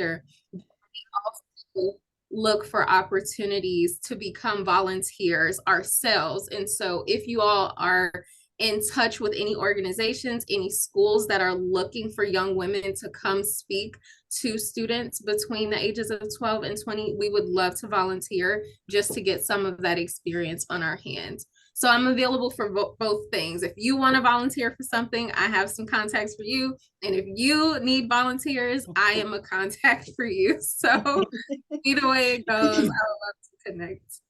also look for opportunities to become volunteers ourselves. And so if you all are in touch with any organizations, any schools that are looking for young women to come speak to students between the ages of 12 and 20, we would love to volunteer just to get some of that experience on our hands. So I'm available for both things. If you want to volunteer for something, I have some contacts for you. And if you need volunteers, I am a contact for you. So either way it goes, I would love to connect.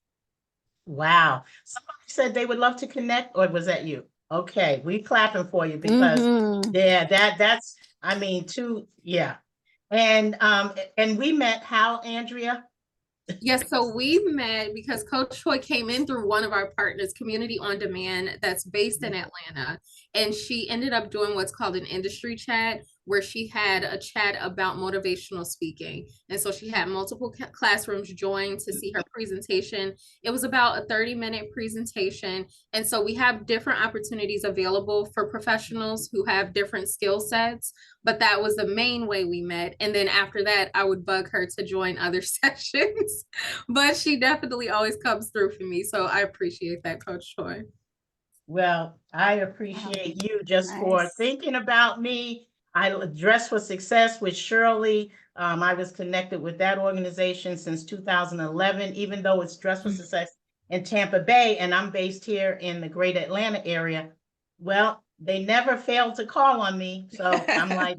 Wow. Somebody said they would love to connect, or was that you? Okay, we clapping for you because yeah, that's I mean, yeah. And we met how, Andrea? Yes, so we met because Coach Toye came in through one of our partners, Community on Demand, that's based in Atlanta. And she ended up doing what's called an industry chat, where she had a chat about motivational speaking. And so she had multiple classrooms join to see her presentation. It was about a 30-minute presentation. And so we have different opportunities available for professionals who have different skill sets, but that was the main way we met. And then after that, I would bug her to join other sessions, but she definitely always comes through for me. So I appreciate that, Coach Toye. Well, I appreciate you just for thinking about me. I Dress for Success with Shirley. I was connected with that organization since 2011, even though it's Dress for Success in Tampa Bay, and I'm based here in the greater Atlanta area. Well, they never failed to call on me. So I'm like,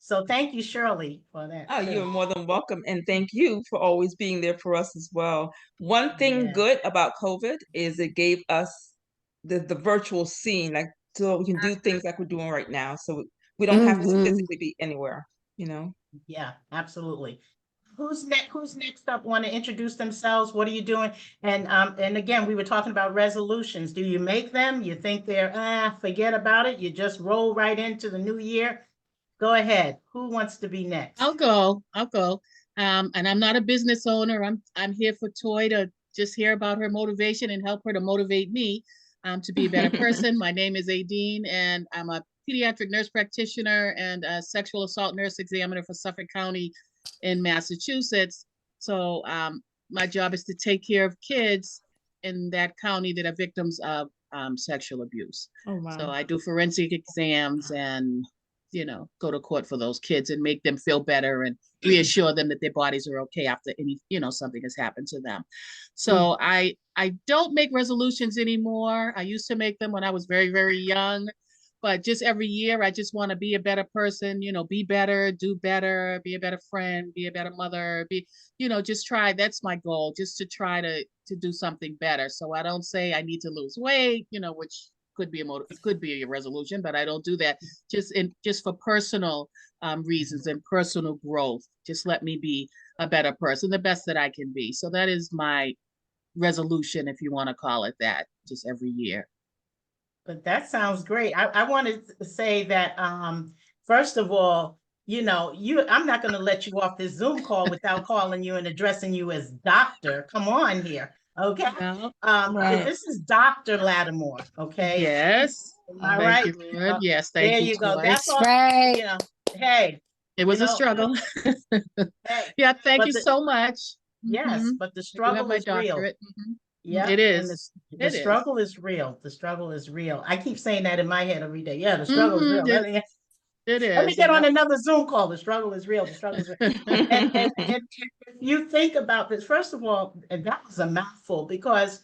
so thank you, Shirley, for that. Oh, you're more than welcome. And thank you for always being there for us as well. One thing good about COVID is it gave us the virtual scene, like, so we can do things like we're doing right now. So we don't have to physically be anywhere, Yeah, absolutely. Who's next up? Want to introduce themselves? What are you doing? And again, we were talking about resolutions. Do you make them? You think they're forget about it? You just roll right into the new year? Go ahead. Who wants to be next? I'll go. And I'm not a business owner. I'm here for Toye to just hear about her motivation and help her to motivate me to be a better person. My name is Adine, and I'm a pediatric nurse practitioner and a sexual assault nurse examiner for Suffolk County in Massachusetts. So my job is to take care of kids in that county that are victims of sexual abuse. Oh, wow. So I do forensic exams and go to court for those kids and make them feel better and reassure them that their bodies are okay after any, something has happened to them. So I don't make resolutions anymore. I used to make them when I was very, very young, but just every year I just want to be a better person, be better, do better, be a better friend, be a better mother, just try. That's my goal, just to try to do something better. So I don't say I need to lose weight, which could be it could be a resolution, but I don't do that. Just for personal reasons and personal growth. Just let me be a better person, the best that I can be. So that is my resolution, if you want to call it that, just every year. But that sounds great. I wanted to say that first of all, I'm not going to let you off this Zoom call without calling you and addressing you as doctor. Come on here. Okay. No, right. This is Dr. Lattimore. Okay. Yes. Am I right? You, Lord. Yes. Thank there you. You go. Toye. That's all. Hey. It was a struggle. Hey. Yeah. Thank you so much. Yes, but the struggle is real. Yeah, it is. The struggle is real. The struggle is real. I keep saying that in my head every day. Yeah, the struggle is real. It is. Let me get on another Zoom call. The struggle is real. The struggle is real. and if you think about this, first of all, and that was a mouthful, because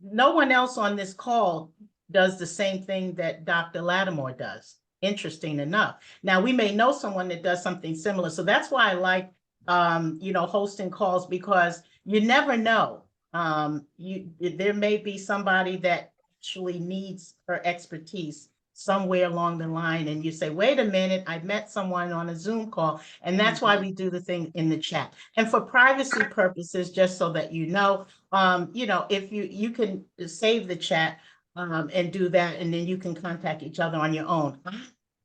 no one else on this call does the same thing that Dr. Lattimore does. Interesting enough. Now, we may know someone that does something similar. So that's why I like, hosting calls, because you never know. There may be somebody that actually needs her expertise somewhere along the line, and you say, wait a minute, I met someone on a Zoom call. And that's why we do the thing in the chat. And for privacy purposes, just so that if you can save the chat and do that, and then you can contact each other on your own.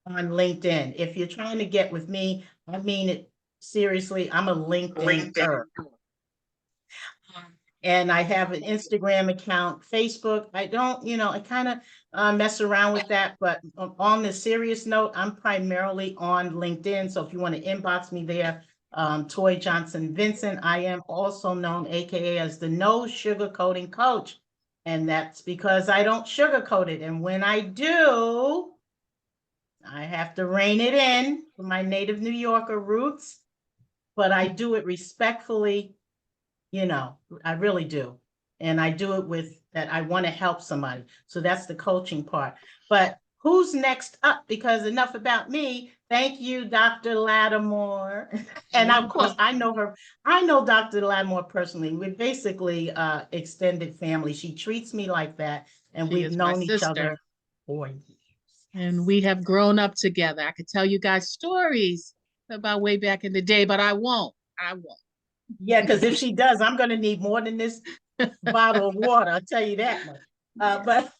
On LinkedIn. If you're trying to get with me, I mean it seriously, I'm a LinkedIn-er. and I have an Instagram account, Facebook. I don't, I kind of mess around with that, but on the serious note, I'm primarily on LinkedIn. So if you want to inbox me there, Toye Johnson-Vincent. I am also known, AKA, as the No Sugarcoating Coach. And that's because I don't sugarcoat it. And when I do, I have to rein it in for my native New Yorker roots, but I do it respectfully. I really do. And I do it with that. I want to help somebody. So that's the coaching part. But who's next up? Because enough about me. Thank you, Dr. Lattimore. And of course, I know her. I know Dr. Lattimore personally. We're basically extended family. She treats me like that. And She we've is my known each sister. other for years. And we have grown up together. I could tell you guys stories about way back in the day, but I won't. Yeah, because if she does, I'm going to need more than this bottle of water. I'll tell you that much. But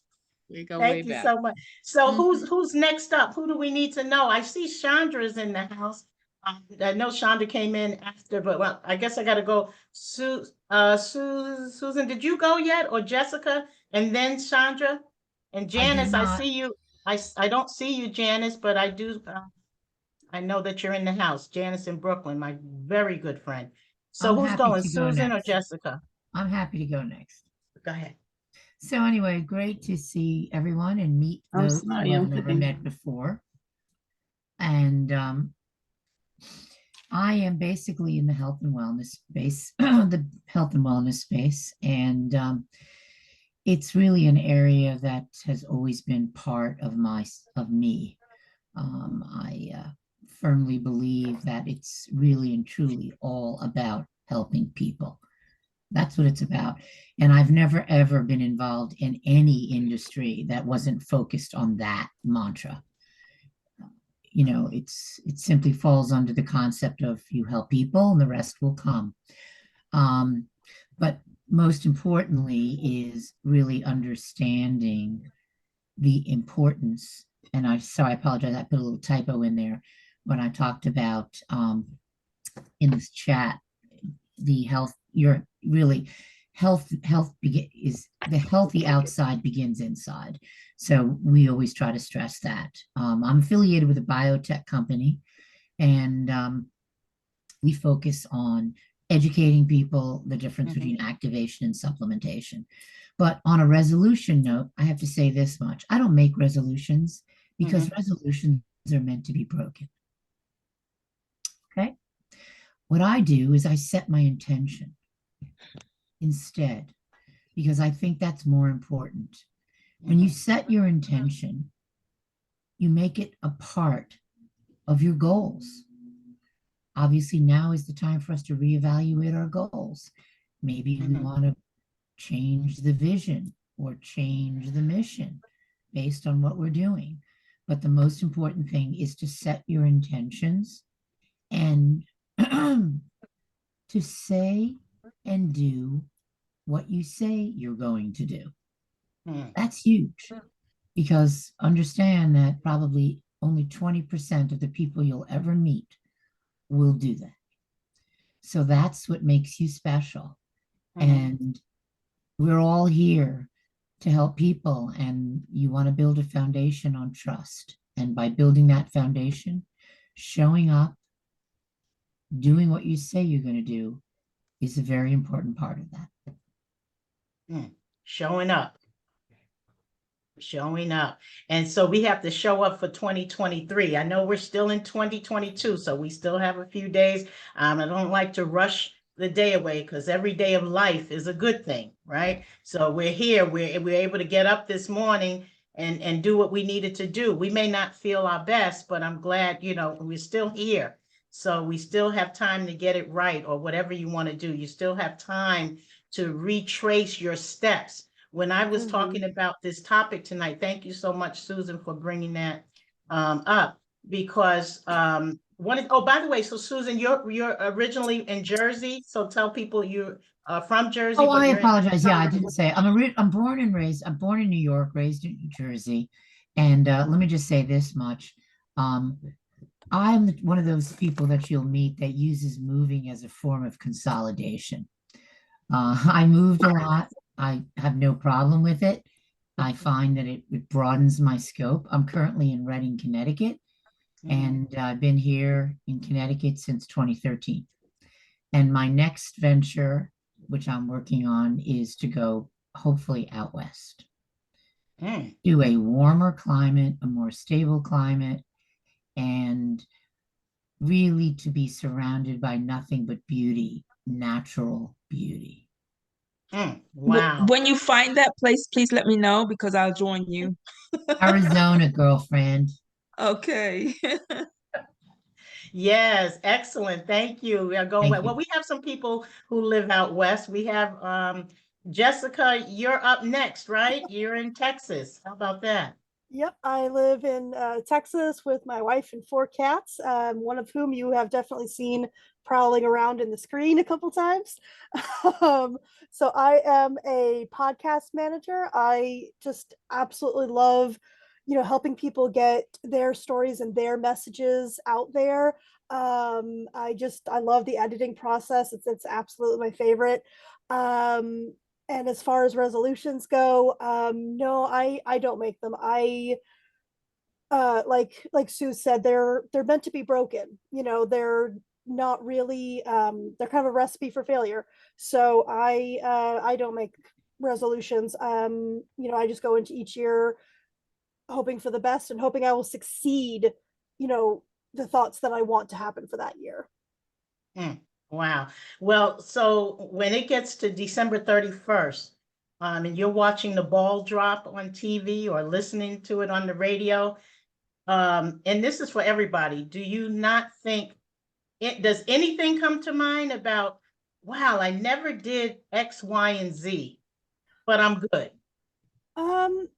We go way thank you back. so much. So Mhm. who's next up? Who do we need to know? I see Chandra's in the house. I know Chandra came in after, but well, I guess I got to go. Susan, did you go yet, or Jessica, and then Chandra and Janice? I not. see you. I don't see you, Janice, but I do. I know that you're in the house. Janice in Brooklyn, my very good friend. So I'm who's happy going, to go Susan or next. Jessica? I'm happy to go next. Go ahead. So anyway, great to see everyone and meet I'm those sorry, who I'm I've never flipping. met before. And I am basically in the health and wellness space, the health and wellness space. And it's really an area that has always been part of me. I firmly believe that it's really and truly all about helping people. That's what it's about. And I've never, ever been involved in any industry that wasn't focused on that mantra. It simply falls under the concept of you help people and the rest will come. But most importantly is really understanding the importance. And I apologize, I put a little typo in there when I talked about in this chat the health. You're really is the healthy outside begins inside. So we always try to stress that. I'm affiliated with a biotech company, and we focus on educating people the difference between activation and supplementation. But on a resolution note, I have to say this much. I don't make resolutions because resolutions are meant to be broken. Okay? What I do is I set my intention instead, because I think that's more important. When you set your intention, you make it a part of your goals. Obviously, now is the time for us to reevaluate our goals. Maybe we want to change the vision or change the mission based on what we're doing. But the most important thing is to set your intentions and to say and do what you say you're going to do. That's huge, because understand that probably only 20% of the people you'll ever meet will do that. So that's what makes you special. And we're all here to help people, and you want to build a foundation on trust. And by building that foundation, showing up, doing what you say you're going to do is a very important part of that. Showing up. And so we have to show up for 2023. I know we're still in 2022, so we still have a few days. I don't like to rush the day away, because every day of life is a good thing, right? So we're here, we're able to get up this morning and do what we needed to do. We may not feel our best, but I'm glad, we're still here. So we still have time to get it right, or whatever you want to do. You still have time to retrace your steps. When I was talking about this topic tonight, thank you so much, Susan, for bringing that up, because by the way, so Susan, you're originally in Jersey, so tell people you're from Jersey. Oh, I apologize. Yeah, I didn't say. I'm born and raised. I'm born in New York, raised in New Jersey, and let me just say this much. I'm one of those people that you'll meet that uses moving as a form of consolidation. I moved a lot. I have no problem with it. I find that it broadens my scope. I'm currently in Reading, Connecticut, and I've been here in Connecticut since 2013. And my next venture, which I'm working on, is to go hopefully out west, to a warmer climate, a more stable climate, and really to be surrounded by nothing but beauty, natural beauty. Wow. When you find that place, please let me know because I'll join you. Arizona, girlfriend. Okay. Yes, excellent. Thank you. We are going Thank well. you. We have some people who live out west. We have Jessica, you're up next, right? You're in Texas. How about that? Yep, I live in Texas with my wife and four cats, one of whom you have definitely seen prowling around in the screen a couple times. um, so I am a podcast manager. I just absolutely love, helping people get their stories and their messages out there. I love the editing process. It's absolutely my favorite. Um, and as far as resolutions go, no, I don't make them. I like Sue said, they're meant to be broken. They're not really they're kind of a recipe for failure. So I don't make resolutions. I just go into each year hoping for the best and hoping I will succeed, you know, the thoughts that I want to happen for that year. Wow. Well, so when it gets to December 31st, and you're watching the ball drop on TV or listening to it on the radio, and this is for everybody, do you not think does anything come to mind about, wow, I never did X, Y, and Z, but I'm good? Um,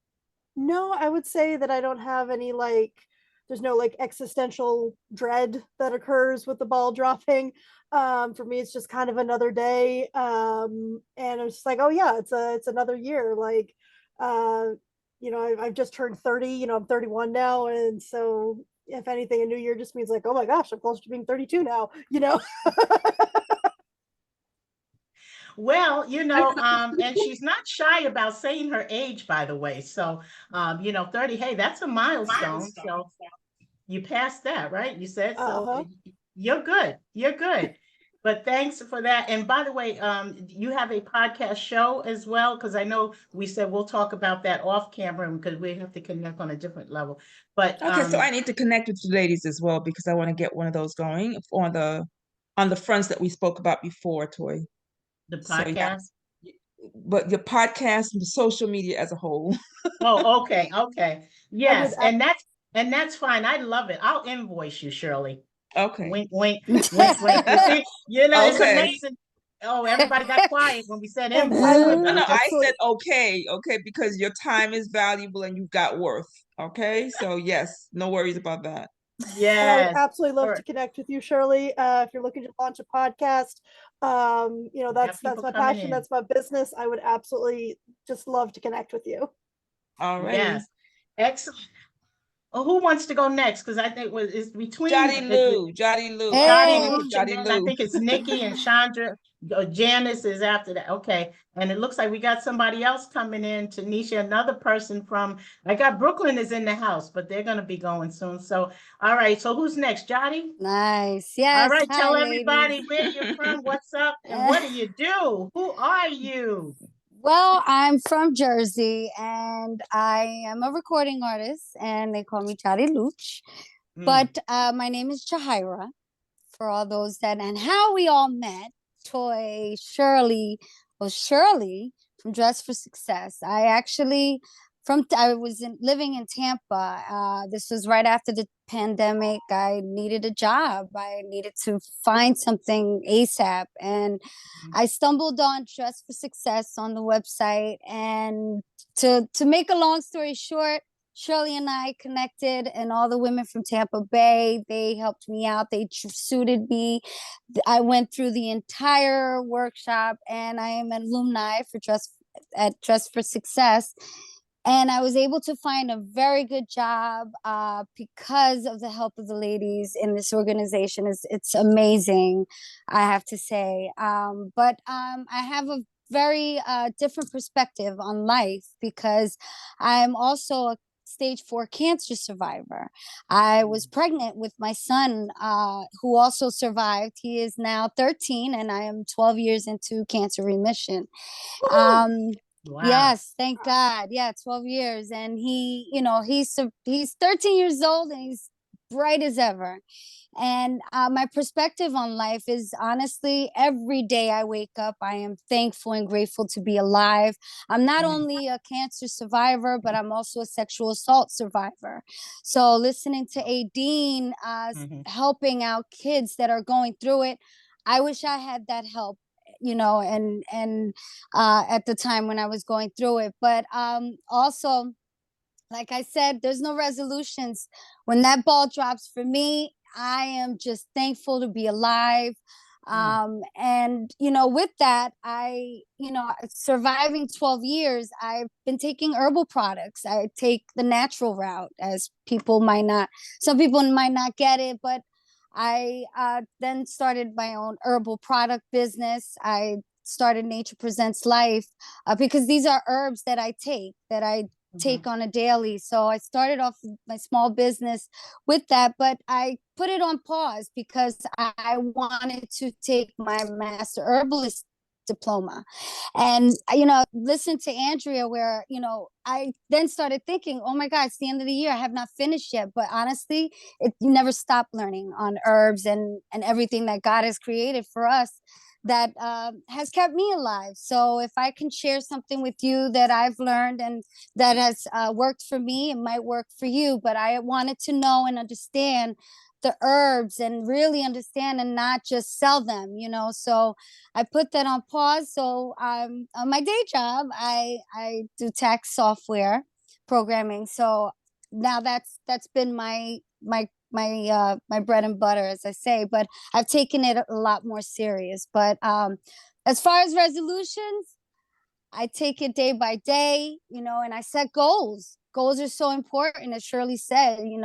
No, I would say that I don't have any there's no existential dread that occurs with the ball dropping. For me, it's just kind of another day. And it's just like, oh yeah, it's another year. Uh, I've just turned 30, I'm 31 now. And so if anything, a new year just means like, oh my gosh, I'm close to being 32 now. Well, and she's not shy about saying her age, by the way. So, 30, hey, that's a milestone. So you passed that, right? You said so. Uh-huh. You're good. You're good. But thanks for that. And by the way, you have a podcast show as well, because I know we said we'll talk about that off camera because we have to connect on a different level. But Okay, so I need to connect with you ladies as well because I want to get one of those going on the fronts that we spoke about before, Toy. the So yeah, podcast. but your podcast and the social media as a whole. Oh, okay, okay. I would, Yes, and that's fine. I love it. I'll invoice you, Shirley. Okay. Wink, wink, wink, wink. You see, it's Okay. amazing. Oh, everybody got quiet when we said And invoice. I So would No, I absolutely said okay, because your time is valuable and you've got worth. Okay, so yes, no worries about that. And I would yes. absolutely All love right. to connect with you, Shirley. If you're looking to launch a podcast, Got that's people my coming passion. in. That's my business. I would absolutely just love to connect with you. Alrighty. Yes. Excellent. Oh, who wants to go next? Because I think it's between Jotty Lou. Jotty, After and Jotty then I Lou. think it's Nikki and Chandra. Janice is after that. Okay. And it looks like we got somebody else coming in, Tanisha, another person from, I got Brooklyn is in the house, but they're going to be going soon. So, all right. So who's next? Jotty? Nice. All Yes. right. Hi, Tell ladies. everybody where you're from, what's up, and what do you do? Who are you? Well, I'm from Jersey and I am a recording artist and they call me Chari Luch. But my name is Jahira for all those and how we all met, Toy, Shirley from Dress for Success. I was living in Tampa. This was right after the pandemic. I needed a job. I needed to find something ASAP. And I stumbled on Dress for Success on the website. And to make a long story short, Shirley and I connected, and all the women from Tampa Bay, they helped me out. They suited me. I went through the entire workshop, and I am an alumni for Dress for Success. And I was able to find a very good job because of the help of the ladies in this organization. It's amazing, I have to say. But I have a very different perspective on life because I'm also a stage 4 cancer survivor. I was pregnant with my son, who also survived. He is now 13, and I am 12 years into cancer remission. Um, Wow. yes, thank God. Yeah, 12 years, and he, he's 13 years old, and he's bright as ever. And my perspective on life is honestly, every day I wake up, I am thankful and grateful to be alive. I'm not only a cancer survivor, but I'm also a sexual assault survivor. So listening to Aideen helping out kids that are going through it, I wish I had that help, and at the time when I was going through it. But also, like I said, there's no resolutions. When that ball drops for me, I am just thankful to be alive. And, with that, surviving 12 years, I've been taking herbal products. I take the natural route, as some people might not get it, but I then started my own herbal product business. I started Nature Presents Life because these are herbs that I take on a daily. So I started off my small business with that, but I put it on pause because I wanted to take my master herbalist diploma. And listen to Andrea, where I then started thinking, oh my God, it's the end of the year, I have not finished yet. But honestly, you never stop learning on herbs and everything that God has created for us that has kept me alive. So if I can share something with you that I've learned and that has worked for me, it might work for you. But I wanted to know and understand the herbs and really understand and not just sell them, So I put that on pause. So on my day job, I do tax software programming. So now that's been my bread and butter, as I say, but I've taken it a lot more serious. But as far as resolutions, I take it day by day, and I set goals. Goals are so important, as Shirley said. You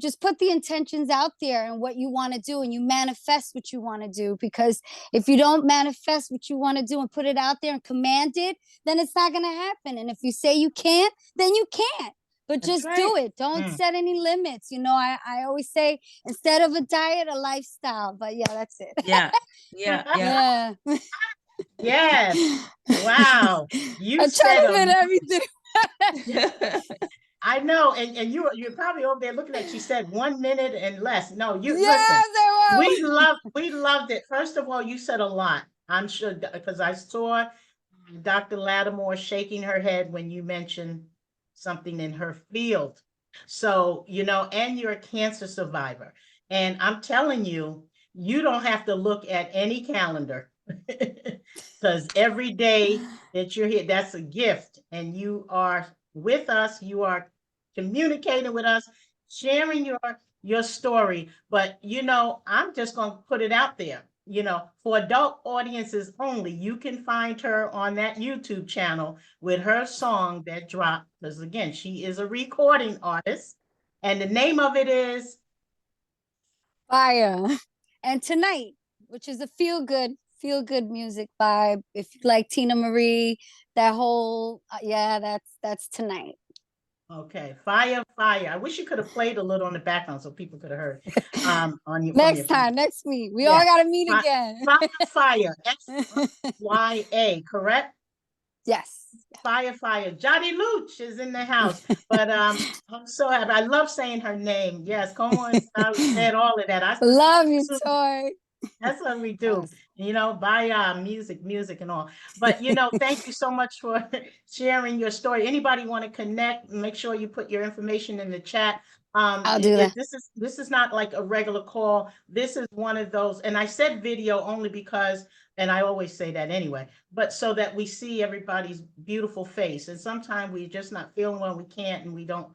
just put the intentions out there and what you want to do, and you manifest what you want to do. Because if you don't manifest what you want to do and put it out there and command it, then it's not going to happen. And if you say you can't, then you can't. But That's just right. do it. Don't set any limits. I always say, instead of a diet, a lifestyle. But yeah, that's it. Yeah. Yeah. Yes. Wow. You I try said to fit everything. I know, and you're probably over there looking at. She said 1 minute and less. No, you Yes, listen. We loved it. First of all, you said a lot. I'm sure because I saw Dr. Lattimore shaking her head when you mentioned something in her field. So and you're a cancer survivor, and I'm telling you, you don't have to look at any calendar because every day that you're here, that's a gift, and you are with us, you are communicating with us, sharing your story. But I'm just going to put it out there, for adult audiences only. You can find her on that YouTube channel with her song that dropped, because again, she is a recording artist, and the name of it is Fire. And Tonight, which is a feel good music vibe. If you like Tina Marie, that whole that's Tonight. Okay, Fire. I wish you could have played a little on the background so people could have heard. On your Next week, we all gotta meet again. Fire, FYA, correct? Yes. Fire. Johnny Luch is in the house, but I'm so happy. I love saying her name. Yes, come on, I said all of that. I love you, Toye. That's what we do, by music and all. But thank you so much for sharing your story. Anybody want to connect, make sure you put your information in the chat. I'll do that. This is not like a regular call. This is one of those, and I said video only because, and I always say that anyway, but so that we see everybody's beautiful face. And sometimes we're just not feeling well, we can't, and we don't,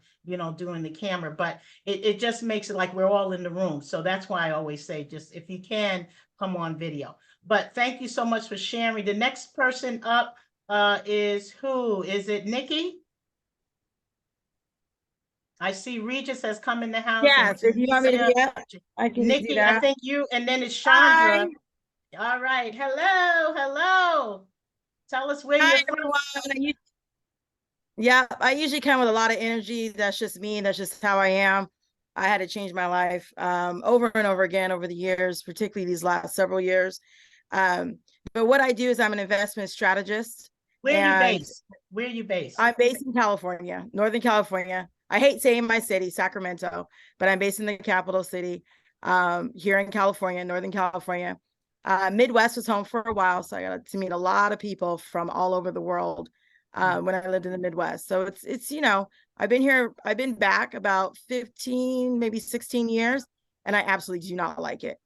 doing the camera, but it just makes it like we're all in the room. So that's why I always say, just if you can, come on video. But thank you so much for sharing. The next person up, is who? Is it Nikki? I see Regis has come in the house. Yes, if you want me to do that, I can do Nikki, I that. think you, and then it's Hi. Chandra. All right. Hello. Hello. Tell us where Hi, you're from. everyone. Yeah, I usually come with a lot of energy. That's just me. That's just how I am. I had to change my life over and over again over the years, particularly these last several years. But what I do is I'm an investment strategist. Where are you and based? Where are you based? I'm based in California, Northern California. I hate saying my city, Sacramento, but I'm based in the capital city here in California, Northern California. Midwest was home for a while, so I got to meet a lot of people from all over the world when I lived in the Midwest. So it's I've been back about 15, maybe 16 years, and I absolutely do not like it.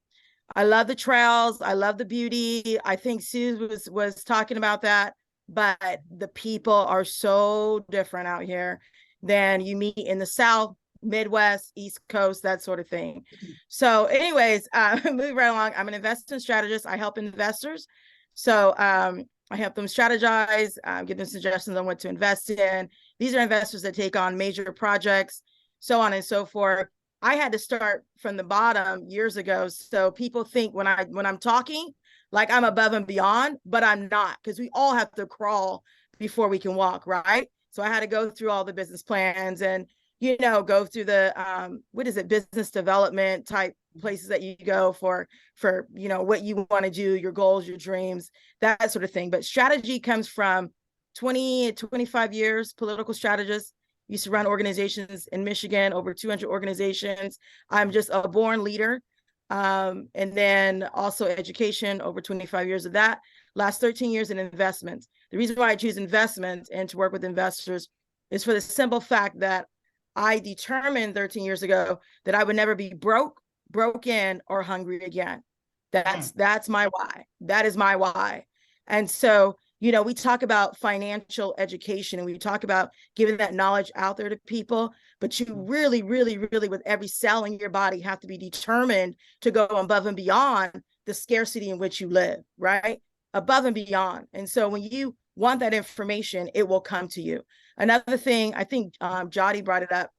I love the trails. I love the beauty. I think Sue was talking about that, but the people are so different out here than you meet in the South, Midwest, East Coast, that sort of thing. So anyways, moving right along, I'm an investment strategist. I help investors. So I help them strategize, give them suggestions on what to invest in. These are investors that take on major projects, so on and so forth. I had to start from the bottom years ago. So people think when I'm talking, like I'm above and beyond, but I'm not, because we all have to crawl before we can walk, right? So I had to go through all the business plans and, go through the, business development type places that you go for, what you want to do, your goals, your dreams, that sort of thing. But strategy comes from 20, 25 years, political strategist. Used to run organizations in Michigan, over 200 organizations. I'm just a born leader. And then also education, over 25 years of that. Last 13 years in investments. The reason why I choose investments and to work with investors is for the simple fact that I determined 13 years ago that I would never be broken, or hungry again. That's my why. That is my why. And so, we talk about financial education and we talk about giving that knowledge out there to people, but you really, really, really, with every cell in your body, have to be determined to go above and beyond the scarcity in which you live, right? Above and beyond. And so when you want that information, it will come to you. Another thing, I think Jody brought it up.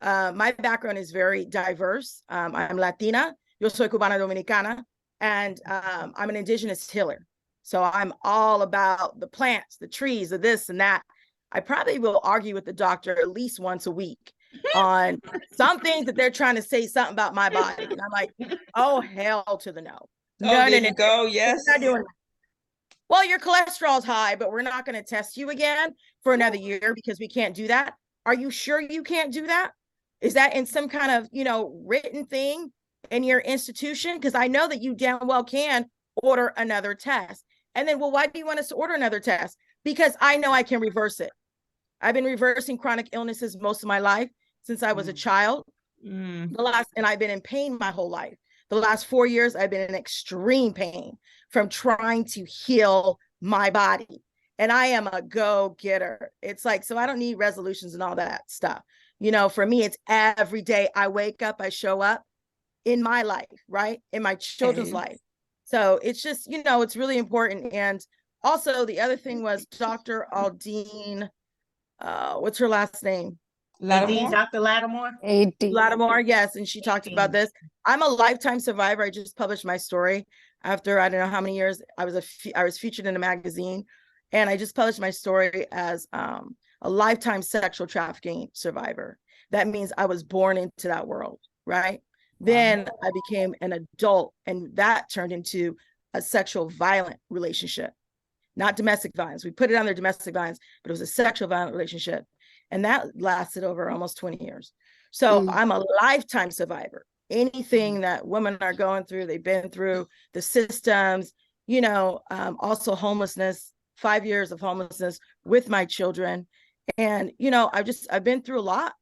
My background is very diverse. I'm Latina, yo soy cubana dominicana, and I'm an indigenous healer. So I'm all about the plants, the trees, the this and that. I probably will argue with the doctor at least once a week on some things that they're trying to say something about my body. And I'm like, oh, hell to the no. No, there you go. Yes. We're not doing that. Well, your cholesterol's high, but we're not going to test you again for another year because we can't do that. Are you sure you can't do that? Is that in some kind of, written thing in your institution? Because I know that you damn well can order another test. And then, well, why do you want us to order another test? Because I know I can reverse it. I've been reversing chronic illnesses most of my life since I was a child. And I've been in pain my whole life. The last 4 years, I've been in extreme pain from trying to heal my body. And I am a go-getter. It's like, so I don't need resolutions and all that stuff. For me, it's every day I wake up, I show up in my life, right? In my children's life. So it's just, it's really important. And also the other thing was Dr. Aldine, what's her last name? Lattimore? Dr. Lattimore? Lattimore, yes. And she talked about this. I'm a lifetime survivor. I just published my story after, I don't know how many years I was featured in a magazine. And I just published my story as a lifetime sexual trafficking survivor. That means I was born into that world, right? Then I became an adult, and that turned into a sexual violent relationship, not domestic violence. We put it under domestic violence, but it was a sexual violent relationship. And that lasted over almost 20 years. So I'm a lifetime survivor. Anything that women are going through, they've been through the systems, also homelessness, 5 years of homelessness with my children. And, I've been through a lot.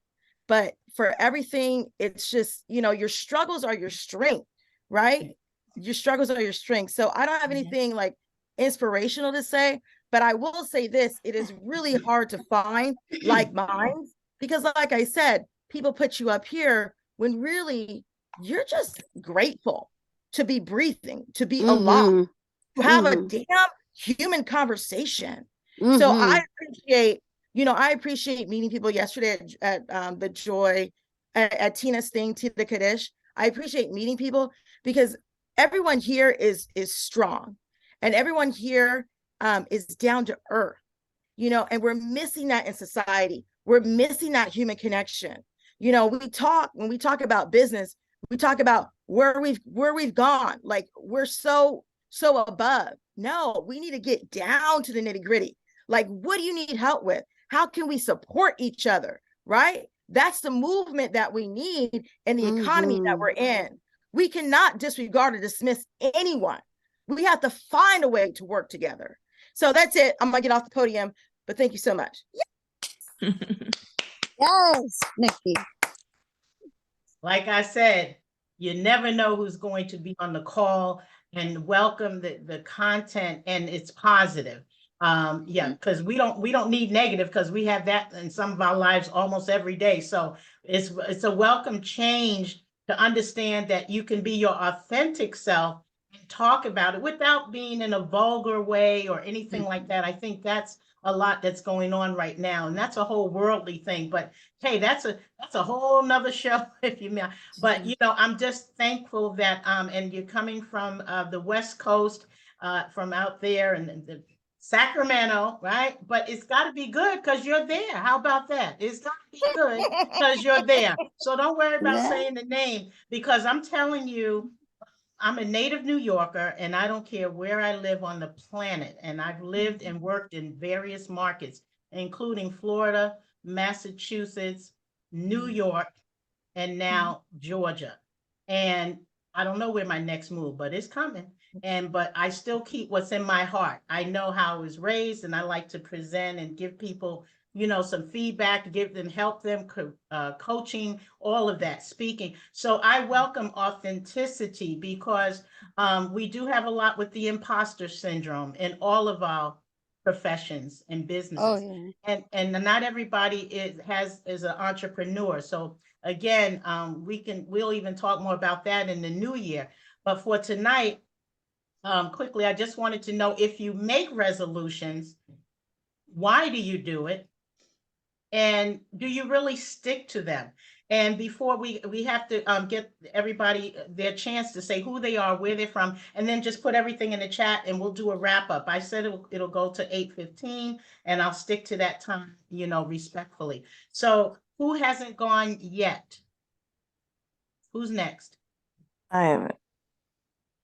But for everything, it's just, your struggles are your strength, right? Your struggles are your strength. So I don't have anything like inspirational to say, but I will say this, it is really hard to find like minds because like I said, people put you up here when really you're just grateful to be breathing, to be alive, to have a damn human conversation. So Mhm. I appreciate, I appreciate meeting people yesterday at the Joy, at Tina's thing, Tina Kaddish. I appreciate meeting people because everyone here is strong, and everyone here is down to earth, and we're missing that in society. We're missing that human connection. When we talk about business, we talk about where we've gone. Like we're so above. No, we need to get down to the nitty gritty. Like, what do you need help with? How can we support each other? Right? That's the movement that we need in the economy that we're in. We cannot disregard or dismiss anyone. We have to find a way to work together. So that's it. I'm gonna get off the podium, but thank you so much. Yes, Nikki. Like I said, you never know who's going to be on the call, and welcome the content, and it's positive. Yeah, because we don't need negative, because we have that in some of our lives almost every day. So it's a welcome change to understand that you can be your authentic self and talk about it without being in a vulgar way or anything like that. I think that's a lot that's going on right now, and that's a whole worldly thing. But hey, that's a whole nother show, if you may. But I'm just thankful that and you're coming from the West Coast, from out there, and the Sacramento, right? But it's got to be good because you're there. How about that? It's got to be good because you're there. So don't worry about Yeah. saying the name, because I'm telling you, I'm a native New Yorker, and I don't care where I live on the planet. And I've lived and worked in various markets, including Florida, Massachusetts, New York, and now Georgia. And I don't know where my next move, but it's coming. But I still keep what's in my heart. I know how I was raised, and I like to present and give people, some feedback, give them, help them, coaching, all of that, speaking. So I welcome authenticity, because we do have a lot with the imposter syndrome in all of our professions and Oh businesses. yeah. And not everybody is an entrepreneur. So again, we'll even talk more about that in the new year. But for tonight, quickly, I just wanted to know, if you make resolutions, why do you do it? And do you really stick to them? And before we have to get everybody their chance to say who they are, where they're from, and then just put everything in the chat, and we'll do a wrap up. I said it'll go to 8:15, and I'll stick to that time, respectfully. So who hasn't gone yet? Who's next? I haven't.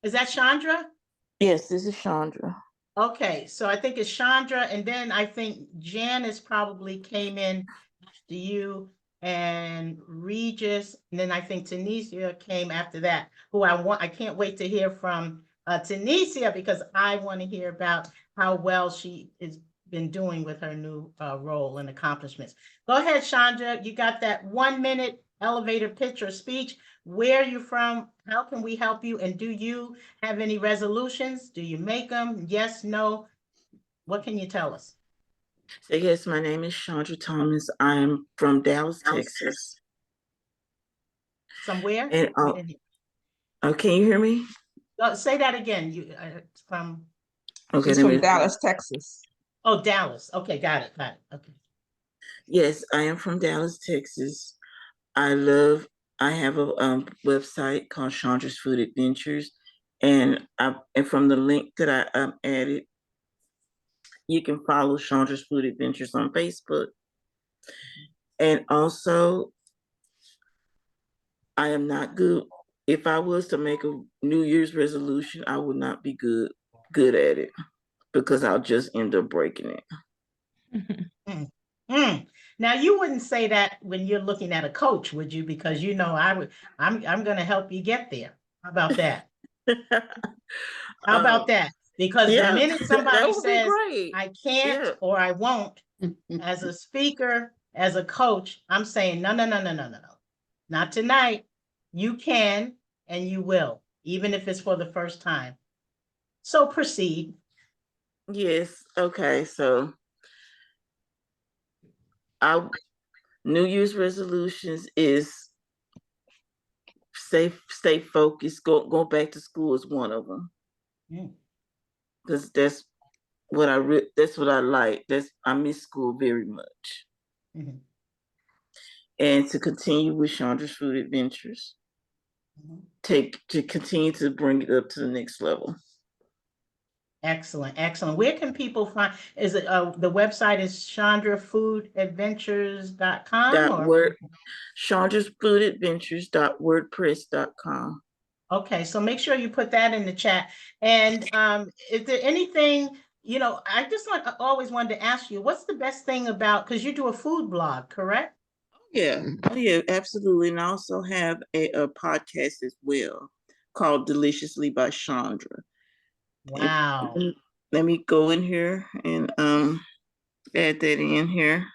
Is that Chandra? Yes, this is Chandra. Okay, so I think it's Chandra, and then I think Janice probably came in after you, and Regis, and then I think Tanisha came after that, who I can't wait to hear from Tanisha, because I want to hear about how well she has been doing with her new role and accomplishments. Go ahead, Chandra, you got that 1 minute elevator pitch or speech. Where are you from? How can we help you? And do you have any resolutions? Do you make them? Yes, no? What can you tell us? So yes, my name is Chandra Thomas. I'm from Dallas, Texas. Somewhere? And can you hear me? Say that again. You from? Okay, She's from Dallas, Texas. Oh, Dallas. Okay, got it. Okay. Yes, I am from Dallas, Texas. I have a website called Chandra's Food Adventures, and from the link that I added, you can follow Chandra's Food Adventures on Facebook. And also, I am not good. If I was to make a New Year's resolution, I would not be good at it, because I'll just end up breaking it. Now, you wouldn't say that when you're looking at a coach, would you? Because I'm going to help you get there. How about that? How about that? Because the minute somebody says, I can't or I won't, as a speaker, as a coach, I'm saying, no. Not tonight. You can and you will, even if it's for the first time. So proceed. Yes. Okay. So our New Year's resolutions is stay focused. Go back to school is one of them. Because that's what I like. I miss school very much. Mhm. And to continue with Chandra's Food Adventures, to continue to bring it up to the next level. Excellent, excellent. Where can people find, is it, the website is chandrafoodadventures.com or? chandrasfoodadventures.wordpress.com. Okay, so make sure you put that in the chat. And is there anything, I just always wanted to ask you, what's the best thing about, because you do a food blog, correct? Yeah, absolutely. And I also have a podcast as well called Deliciously by Chandra. Wow. Let me go in here and add that in here.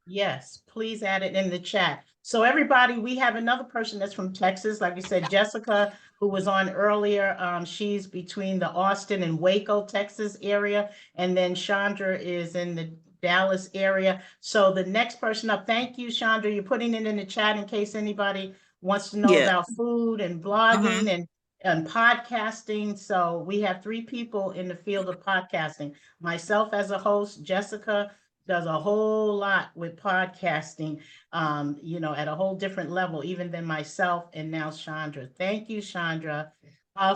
Yes, please add it in the chat. So everybody, we have another person that's from Texas. Like you said, Jessica, who was on earlier, she's between the Austin and Waco, Texas area. And then Chandra is in the Dallas area. So the next person up, thank you, Chandra. You're putting it in the chat in case anybody wants to know about food and blogging and podcasting. So we have 3 people in the field of podcasting. Myself as a host, Jessica does a whole lot with podcasting, at a whole different level, even than myself, and now Chandra. Thank you, Chandra.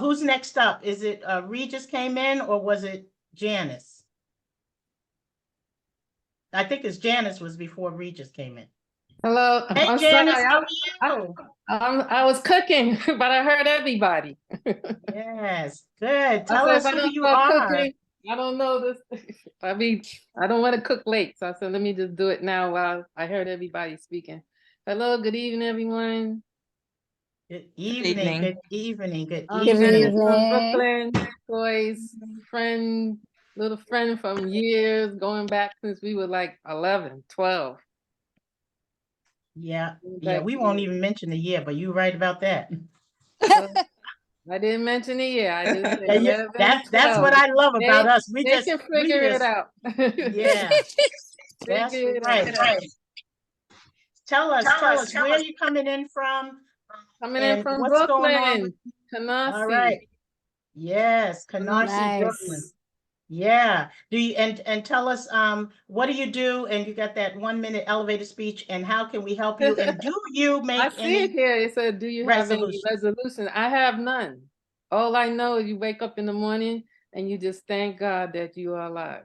Who's next up? Is it Regis came in or was it Janice? I think it's Janice was before Regis came in. Hello, Hey, I'm Janice, sorry. how are you? I was cooking, but I heard everybody. Yes, good. I Tell said, us if I who don't you start are. cooking, I don't know this. I mean, I don't want to cook late. So I said, let me just do it now while I heard everybody speaking. Hello, good evening, everyone. Good evening, good evening, good Good evening. From evening. Brooklyn, Toy's friend, little friend from years going back since we were like 11, 12. Yeah, Back we then. won't even mention the year, but you're right about that. Well, I didn't mention it yet. I just said 11, That's 12. what I love about us. They can figure it out. Yeah, that's Figure it right. out. Tell us, where are you coming in from? Coming in from what's going on? Brooklyn, Canarsie. All right. Yes, Canarsie, Brooklyn. Nice. Yeah. Do you and tell us what do you do? And you got that 1-minute elevator speech, and how can we help you? And do you I make see it any here. It said, do you have any resolution? resolution? I have none. All I know is you wake up in the morning and you just thank God that you are alive.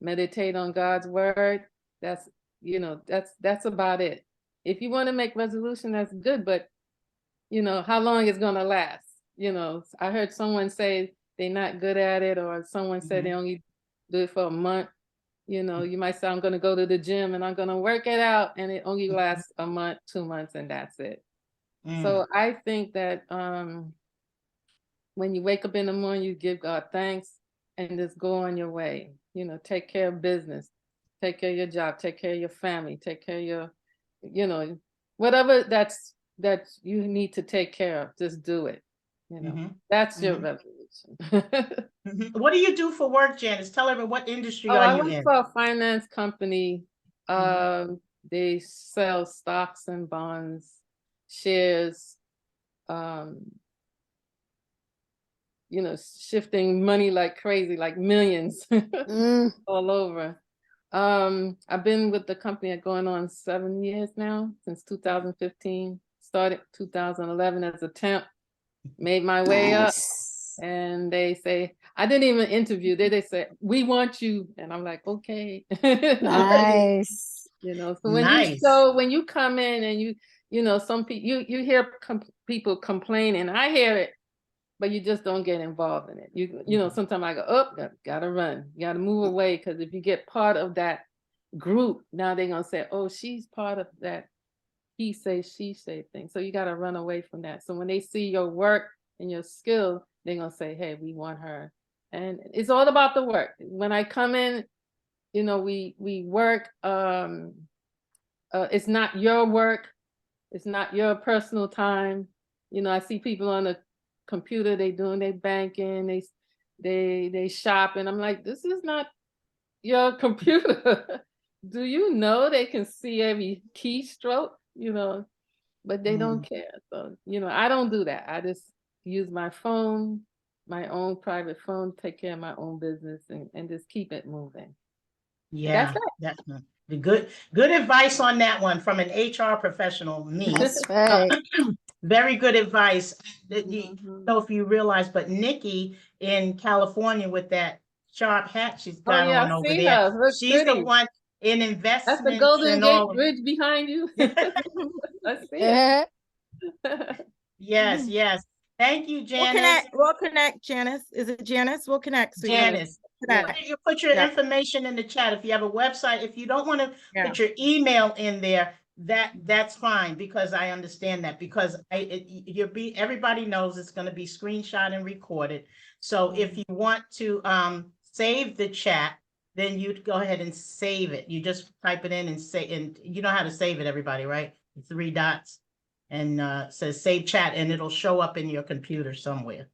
Meditate on God's word. That's about it. If you want to make resolution, that's good, but how long it's gonna last. I heard someone say they're not good at it, or someone said they only do it for a month. You might say, I'm gonna go to the gym and I'm gonna work it out, and it only lasts a month, 2 months, and that's it. So I think that when you wake up in the morning, you give God thanks and just go on your way. Take care of business, take care of your job, take care of your family, take care of your, whatever that you need to take care of, just do it. That's your resolution. What do you do for work, Janice? Tell everyone, what industry I are you work in? for a finance company. They sell stocks and bonds, shares, shifting money like crazy, like millions all over. I've been with the company going on 7 years now, since 2015. Started 2011 as a temp, made my way up, and they say, I didn't even interview. They say, we want you. And I'm like, okay. Nice. So when you come in and some people, you hear people complaining, I hear it, but you just don't get involved in it. Sometimes I go, oh, gotta run, gotta move away, because if you get part of that group, now they're gonna say, oh, she's part of that he say, she say thing. So you gotta run away from that. So when they see your work and your skill, they're gonna say, hey, we want her. And it's all about the work. When I come in, we work. It's not your work. It's not your personal time. I see people on the computer, they doing their banking, they shop, and I'm like, this is not your computer. Do you know they can see every keystroke? But they don't care. So I don't do that. I just use my phone, my own private phone, take care of my own business, and just keep it moving. Yeah, That's it. definitely. The good advice on that one from an HR professional, me. That's right. Very good advice. That you Mhm. know if you realize, but Nikki in California with that sharp hat she's Oh got yeah, on I over seen there, her. Looks she's the pretty. one in That's the investments Golden and Gate all of Bridge behind you. I see it. Yes, yes. Thank you, We'll Janice. connect. We'll connect, Janice. Is it Janice? We'll connect, sweetheart. Janice, Yeah. why don't you put your Yeah. information in the chat? If you have a website, if you don't want to Yeah. put your email in there, that's fine, because I understand that, because everybody knows it's going to be screenshot and recorded. So if you want to save the chat, then you'd go ahead and save it. You just type it in and say, and you know how to save it, everybody, right? 3 dots and says save chat, and it'll show up in your computer somewhere.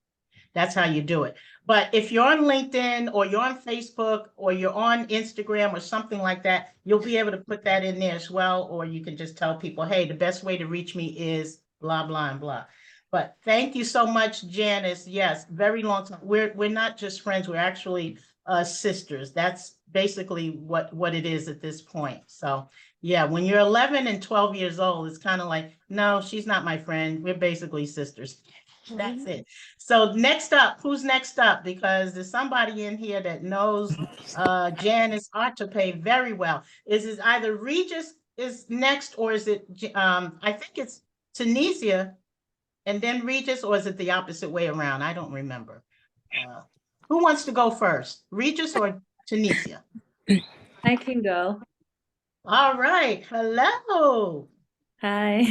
That's how you do it. But if you're on LinkedIn or you're on Facebook or you're on Instagram or something like that, you'll be able to put that in there as well. Or you can just tell people, hey, the best way to reach me is blah, blah, and blah. But thank you so much, Janice. Yes, very long time. We're not just friends. We're actually sisters. That's basically what it is at this point. So yeah, when you're 11 and 12 years old, it's kind of like, no, she's not my friend. We're basically sisters. That's it. So next up, who's next up? Because there's somebody in here that knows Janice Artope very well. Is it either Regis is next, or is it I think it's Tunisia and then Regis, or is it the opposite way around? I don't remember. Who wants to go first? Regis or Tunisia? I can go. All right. Hello. Hi.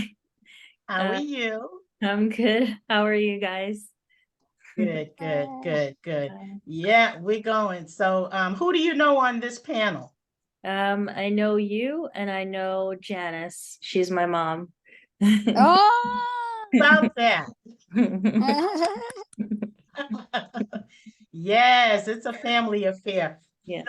How are you? I'm good. How are you guys? Good, good, good, good. Hi. Yeah, we're going. So who do you know on this panel? I know you and I know Janice. She's my mom. Oh. About that. Yes, it's a family affair. Yeah.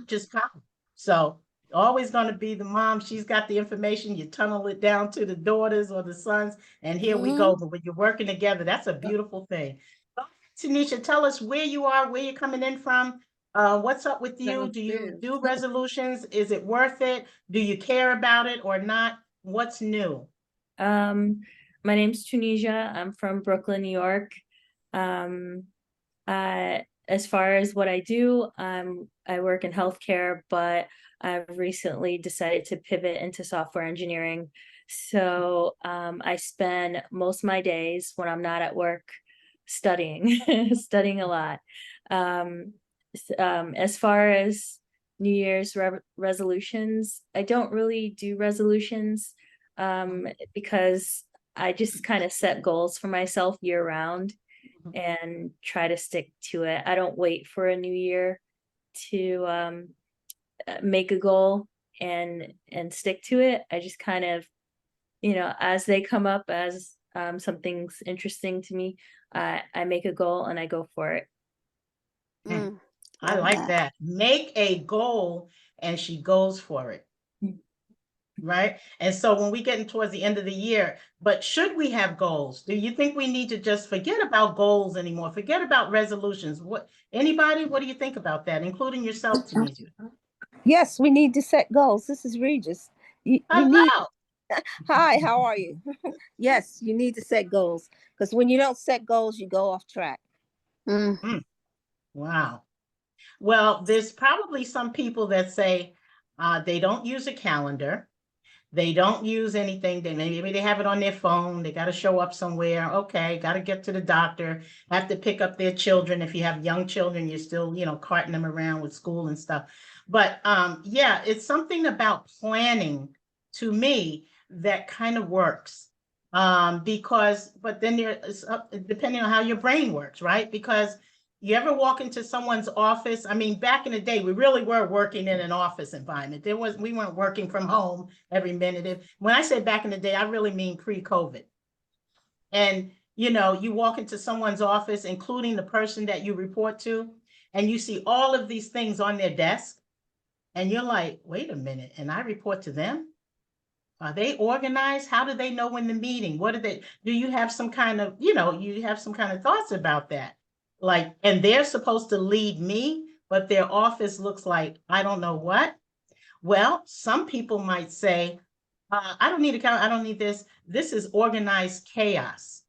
Just come. So always going to be the mom. She's got the information. You tunnel it down to the daughters or the sons, and here we go. But when you're working together, that's a beautiful thing. Tanisha, tell us where you are, where you're coming in from. What's up with you? Do you do resolutions? Is it worth it? Do you care about it or not? What's new? My name's Tunisia. I'm from Brooklyn, New York. As far as what I do, I work in healthcare, but I've recently decided to pivot into software engineering. So I spend most of my days when I'm not at work studying, studying a lot. As far as New Year's resolutions, I don't really do resolutions because I just kind of set goals for myself year round and try to stick to it. I don't wait for a new year to make a goal and stick to it. I just kind of, as they come up, as something's interesting to me, I make a goal and I go for it. I like that. Make a goal and she goes for it. Right. And so when we get in towards the end of the year, but should we have goals? Do you think we need to just forget about goals anymore? Forget about resolutions? Anybody, what do you think about that, including yourself, Tunisia? Yes, we need to set goals. This is Regis. Hi, how are you? Yes, you need to set goals, because when you don't set goals, you go off track. Wow. Well, there's probably some people that say they don't use a calendar. They don't use anything. Maybe they have it on their phone. They got to show up somewhere. Okay, got to get to the doctor. Have to pick up their children. If you have young children, you're still, carting them around with school and stuff. But yeah, it's something about planning to me that kind of works. But then there's depending on how your brain works, right? Because you ever walk into someone's office? I mean, back in the day, we really were working in an office environment. We weren't working from home every minute. When I say back in the day, I really mean pre-COVID. And, you walk into someone's office, including the person that you report to, and you see all of these things on their desk. And you're like, wait a minute, and I report to them? Are they organized? How do they know when the meeting? Do you have some kind of, you have some kind of thoughts about that? Like, and they're supposed to lead me, but their office looks like, I don't know what. Well, some people might say, I don't need a calendar, I don't need this. This is organized chaos.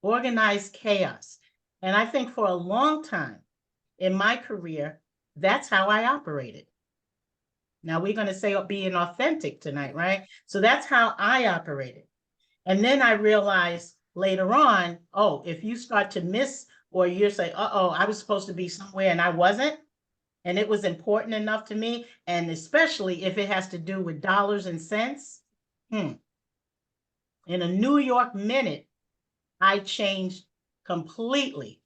Organized chaos. And I think for a long time in my career, that's how I operated. Now we're going to say being authentic tonight, right? So that's how I operated. And then I realized later on, oh, if you start to miss, or you're saying, uh-oh, I was supposed to be somewhere and I wasn't, and it was important enough to me, and especially if it has to do with dollars and cents, in a New York minute, I changed completely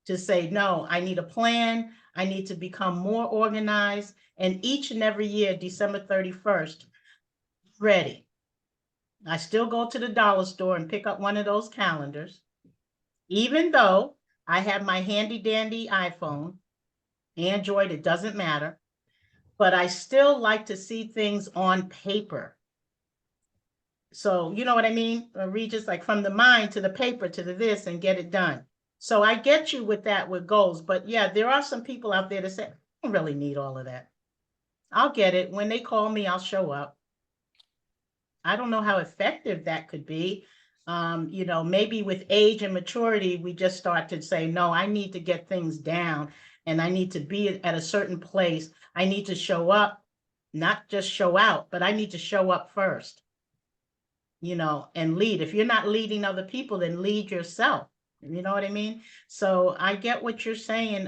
to say, no, I need a plan. I need to become more organized. And each and every year, December 31st, ready. I still go to the dollar store and pick up one of those calendars, even though I have my handy dandy iPhone, Android, it doesn't matter, but I still like to see things on paper. So you know what I mean? Regis, like from the mind to the paper to the this and get it done. So I get you with that with goals, but yeah, there are some people out there that say, I don't really need all of that. I'll get it. When they call me, I'll show up. I don't know how effective that could be. You know, maybe with age and maturity, we just start to say, no, I need to get things down and I need to be at a certain place. I need to show up, not just show out, but I need to show up first, you know, and lead. If you're not leading other people, then lead yourself. You know what I mean? So I get what you're saying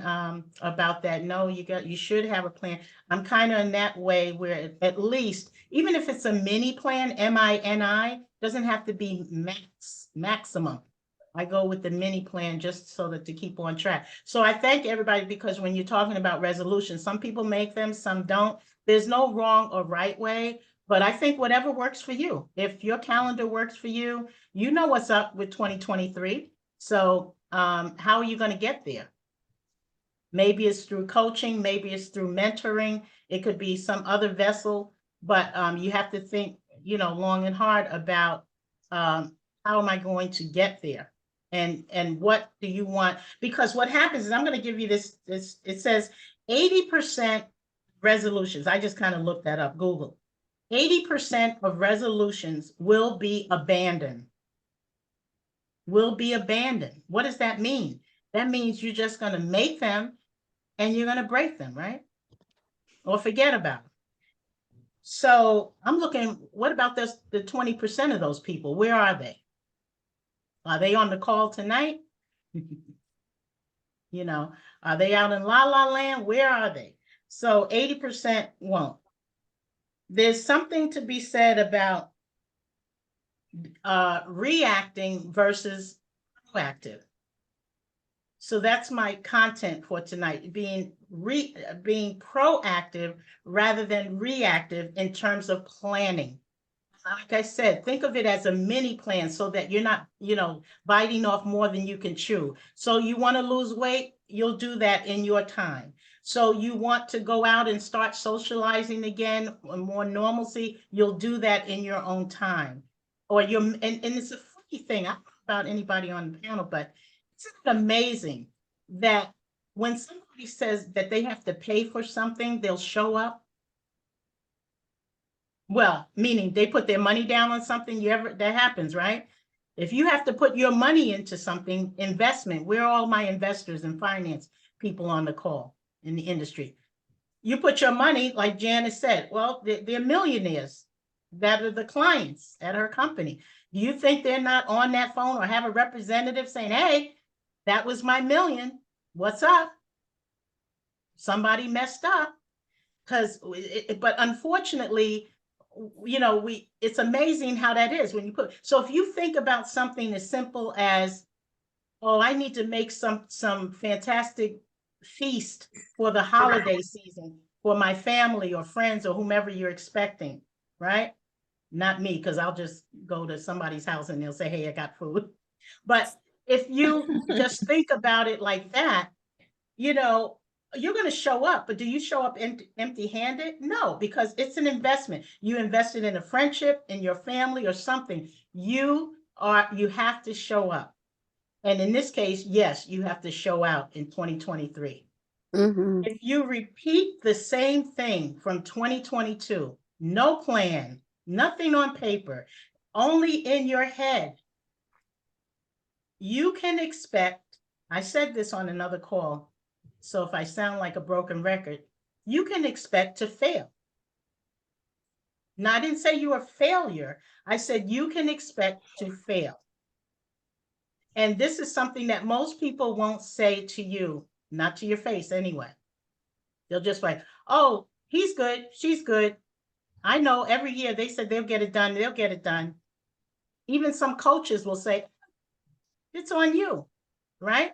about that. No, you should have a plan. I'm kind of in that way where at least, even if it's a mini plan, MINI, doesn't have to be maximum. I go with the mini plan just so that to keep on track. So I thank everybody, because when you're talking about resolutions, some people make them, some don't. There's no wrong or right way, but I think whatever works for you. If your calendar works for you, you know what's up with 2023. So how are you going to get there? Maybe it's through coaching, maybe it's through mentoring. It could be some other vessel, but you have to think, you know, long and hard about how am I going to get there? And what do you want? Because what happens is, I'm going to give you this, it says 80% resolutions. I just kind of looked that up, Google. 80% of resolutions will be abandoned. Will be abandoned. What does that mean? That means you're just going to make them and you're going to break them, right? Or forget about them. So I'm looking, what about the 20% of those people? Where are they? Are they on the call tonight? You know, are they out in La La Land? Where are they? So 80% won't. There's something to be said about reacting versus proactive. So that's my content for tonight, being proactive rather than reactive in terms of planning. Like I said, think of it as a mini plan so that you're not, you know, biting off more than you can chew. So you want to lose weight, you'll do that in your time. So you want to go out and start socializing again, more normalcy, you'll do that in your own time. Or and it's a funny thing, I don't know about anybody on the panel, but isn't it amazing that when somebody says that they have to pay for something, they'll show up? Well, meaning they put their money down on something, that happens, right? If you have to put your money into something, investment, where are all my investors and finance people on the call in the industry? You put your money, like Janice said, well, they're millionaires that are the clients at her company. Do you think they're not on that phone or have a representative saying, hey, that was my million, what's up? Somebody messed up. But unfortunately, you know, it's amazing how that is when you put, so if you think about something as simple as, oh, I need to make some fantastic feast for the holiday season for my family or friends or whomever you're expecting, right? Not me, because I'll just go to somebody's house and they'll say, hey, I got food. But if you just think about it like that, you know, you're going to show up, but do you show up empty-handed? No, because it's an investment. You invested in a friendship, in your family or something. You have to show up. And in this case, yes, you have to show out in 2023. Mhm. If you repeat the same thing from 2022, no plan, nothing on paper, only in your head, you can expect, I said this on another call, so if I sound like a broken record, you can expect to fail. Now, I didn't say you're a failure. I said you can expect to fail. And this is something that most people won't say to you, not to your face anyway. They'll just like, oh, he's good, she's good. I know every year they said they'll get it done, they'll get it done. Even some coaches will say, it's on you, right?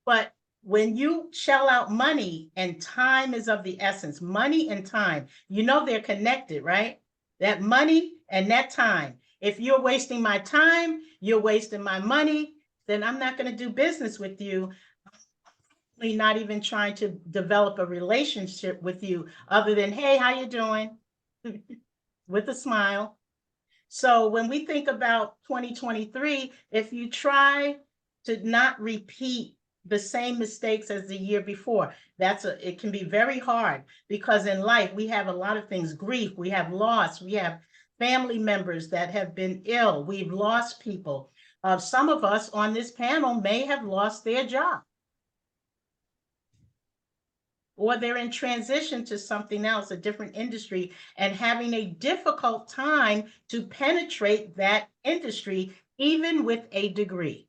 But when you shell out money and time is of the essence, money and time, you know they're connected, right? That money and that time. If you're wasting my time, you're wasting my money, then I'm not going to do business with you. I'm not even trying to develop a relationship with you other than, hey, how you doing? With a smile. So when we think about 2023, if you try to not repeat the same mistakes as the year before, it can be very hard, because in life we have a lot of things: grief, we have loss, we have family members that have been ill, we've lost people. Some of us on this panel may have lost their job, or they're in transition to something else, a different industry, and having a difficult time to penetrate that industry, even with a degree.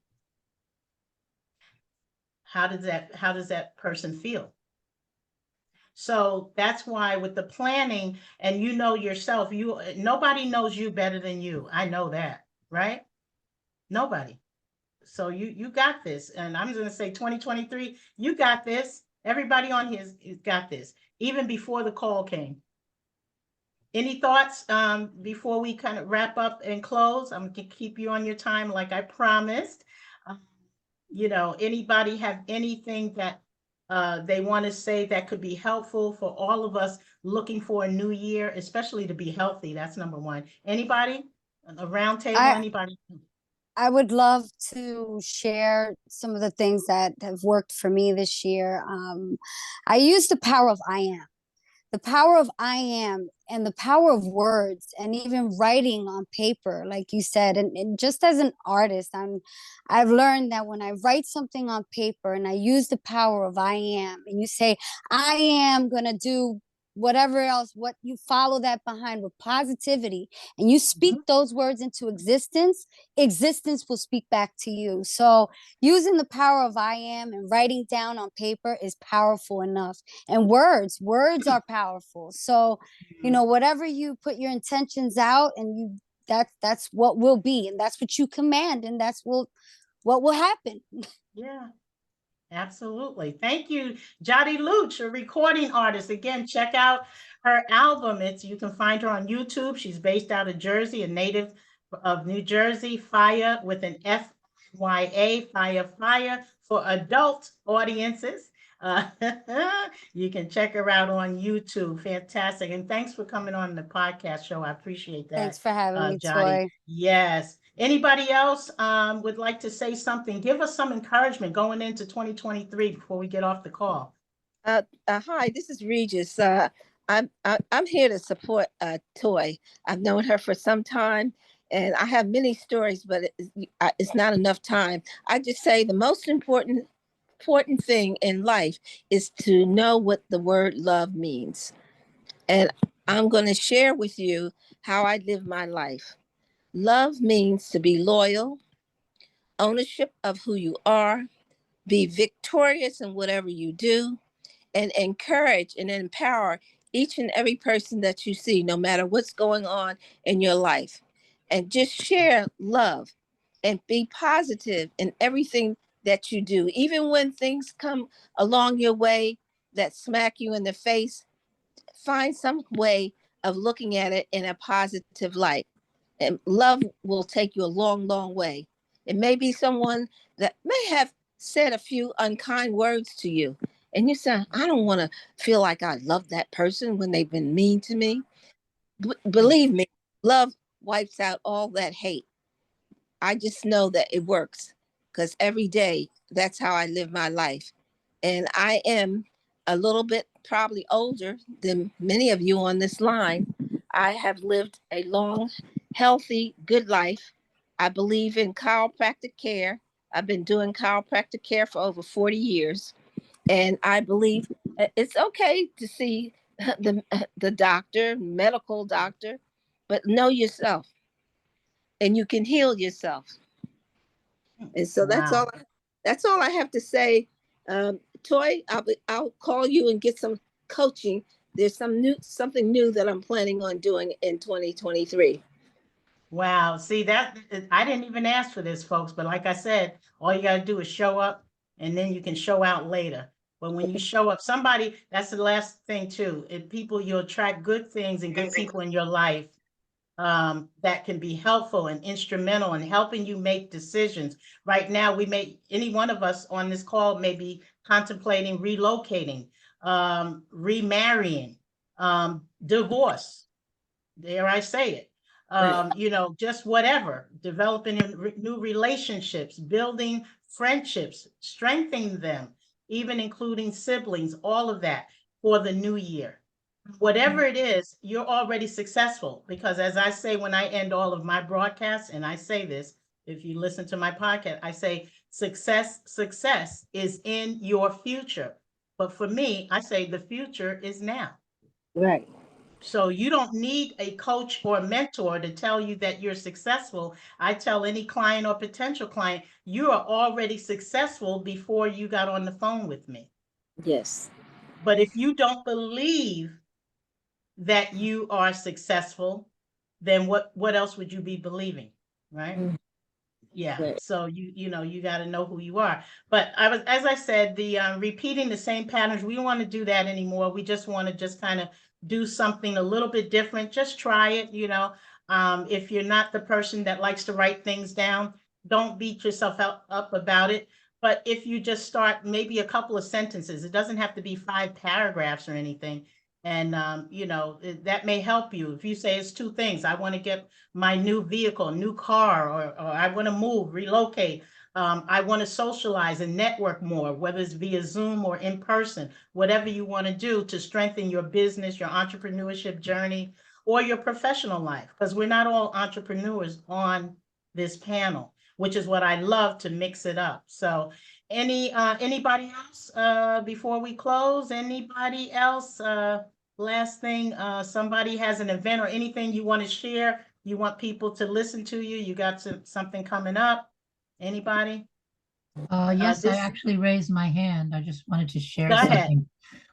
How does that person feel? So that's why with the planning, and you know yourself, nobody knows you better than you. I know that, right? Nobody. So you got this. And I'm going to say 2023, you got this. Everybody on here has got this, even before the call came. Any thoughts before we kind of wrap up and close? I'm going to keep you on your time like I promised. Anybody have anything that they want to say that could be helpful for all of us looking for a new year, especially to be healthy? That's number one. Anybody? A round table, anybody? I would love to share some of the things that have worked for me this year. I use the power of I am. The power of I am, and the power of words, and even writing on paper, like you said. And just as an artist, I've learned that when I write something on paper and I use the power of I am, and you say, I am going to do whatever else, what you follow that behind with positivity, and you speak those words into existence, existence will speak back to you. So using the power of I am and writing down on paper is powerful enough. And words are powerful. So, whatever you put your intentions out, and that's what will be, and that's what you command, and that's what will happen. Yeah. Absolutely. Thank you, Jody Luch, a recording artist. Again, check out her album. You can find her on YouTube. She's based out of Jersey, a native of New Jersey. Fire with an FYA, Fire for adult audiences. You can check her out on YouTube. Fantastic. And thanks for coming on the podcast show. I appreciate that. Thanks for having me, Jody. Toye. Yes. Anybody else would like to say something? Give us some encouragement going into 2023 before we get off the call. Hi, this is Regis. I'm here to support Toye. I've known her for some time, and I have many stories, but it's not enough time. I just say the most important thing in life is to know what the word love means. And I'm going to share with you how I live my life. Love means to be loyal, ownership of who you are, be victorious in whatever you do, and encourage and empower each and every person that you see, no matter what's going on in your life. And just share love and be positive in everything that you do. Even when things come along your way that smack you in the face, find some way of looking at it in a positive light. And love will take you a long, long way. It may be someone that may have said a few unkind words to you, and you say, I don't want to feel like I love that person when they've been mean to me. Believe me, love wipes out all that hate. I just know that it works because every day that's how I live my life. And I am a little bit probably older than many of you on this line. I have lived a long, healthy, good life. I believe in chiropractic care. I've been doing chiropractic care for over 40 years. And I believe it's okay to see the doctor, medical doctor, but know yourself and you can heal yourself. And so Wow. that's all I have to say. Toy, I'll call you and get some coaching. There's something new that I'm planning on doing in 2023. Wow. See that I didn't even ask for this, folks, but like I said, all you got to do is show up and then you can show out later. But when you show up, somebody, that's the last thing too. If people, you attract good things and good people in your life that can be helpful and instrumental in helping you make decisions. Right now, any one of us on this call may be contemplating relocating, remarrying, divorce, dare I say it, just whatever, developing new relationships, building friendships, strengthening them, even including siblings, all of that for the new year. Whatever it is, you're already successful because as I say, when I end all of my broadcasts, and I say this, if you listen to my podcast, I say success is in your future. But for me, I say the future is now. Right. So you don't need a coach or a mentor to tell you that you're successful. I tell any client or potential client, you are already successful before you got on the phone with me. Yes. But if you don't believe that you are successful, then what else would you be believing, right? Yeah. Right. So you got to know who you are. But as I said, the repeating the same patterns, we don't want to do that anymore. We just want to just kind of do something a little bit different. Just try it. If you're not the person that likes to write things down, don't beat yourself up about it. But if you just start maybe a couple of sentences, it doesn't have to be 5 paragraphs or anything. And that may help you. If you say it's 2 things, I want to get my new vehicle, new car, or I want to move, relocate. I want to socialize and network more, whether it's via Zoom or in person, whatever you want to do to strengthen your business, your entrepreneurship journey, or your professional life, because we're not all entrepreneurs on this panel, which is what I love to mix it up. So anybody else before we close? Anybody else? Last thing, somebody has an event or anything you want to share, you want people to listen to you, you got something coming up? Anybody? Yes, I This, actually raised my hand. I just wanted to share go ahead. something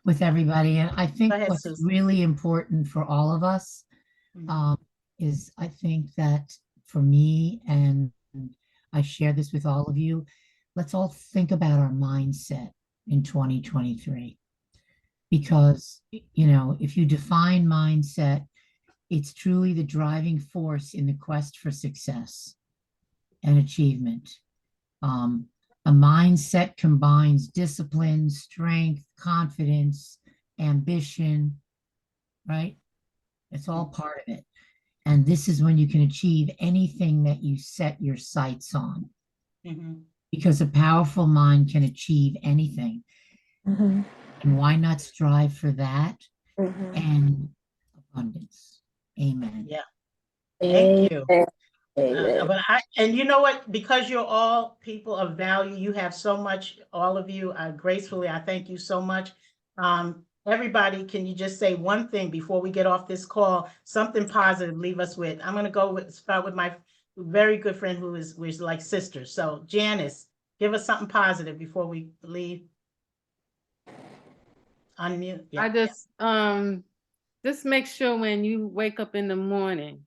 with everybody. And I think Go ahead, what's Susan. really important for all of us is I think that for me, and I share this with all of you, let's all think about our mindset in 2023. Because, if you define mindset, it's truly the driving force in the quest for success and achievement. A mindset combines discipline, strength, confidence, ambition, right? It's all part of it. And this is when you can achieve anything that you set your sights on. Because a powerful mind can achieve anything. And why not strive for that and abundance? Amen. Yeah. Thank you. And you know what? Because you're all people of value, you have so much, all of you, gracefully, I thank you so much. Everybody, can you just say one thing before we get off this call, something positive, leave us with? I'm going to start with my very good friend we're like sisters. So Janice, give us something positive before we leave. Unmute. Yeah. I just make sure when you wake up in the morning,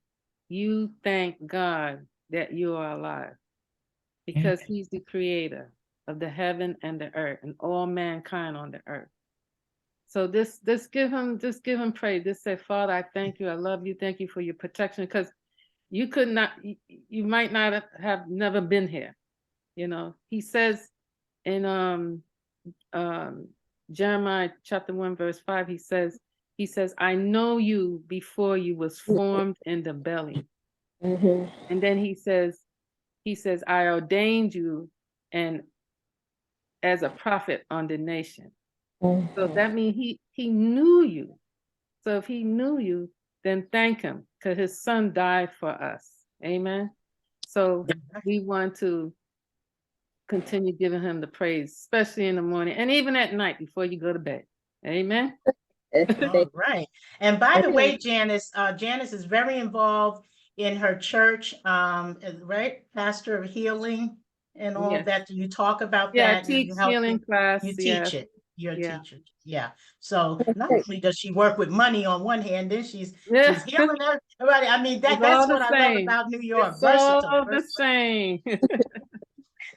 you thank God that you are alive, because He's the creator of the heaven and the earth and all mankind on the earth. So just give him praise. Just say, Father, I thank you. I love you. Thank you for your protection, because you might not have never been here. He says in Jeremiah chapter 1, verse 5, he says, I know you before you was formed in the belly. And then he says, I ordained you and as a prophet on the nation. So Mhm. that means he knew you. So if he knew you, then thank him, because his son died for us. Amen. So we want to continue giving him the praise, especially in the morning and even at night before you go to bed. Amen. All right. And by the way, Janice, Janice is very involved in her church, right? Pastor of healing and all Yes. that. You talk about Yeah, I that. teach You help healing class. you Yes. teach it. You're a Yeah. teacher. Yeah. So not only does she work with money on one hand, then she's Yeah. healing everybody. I mean, It's that's all what the I love same. about New York. It's Versatile. all the same.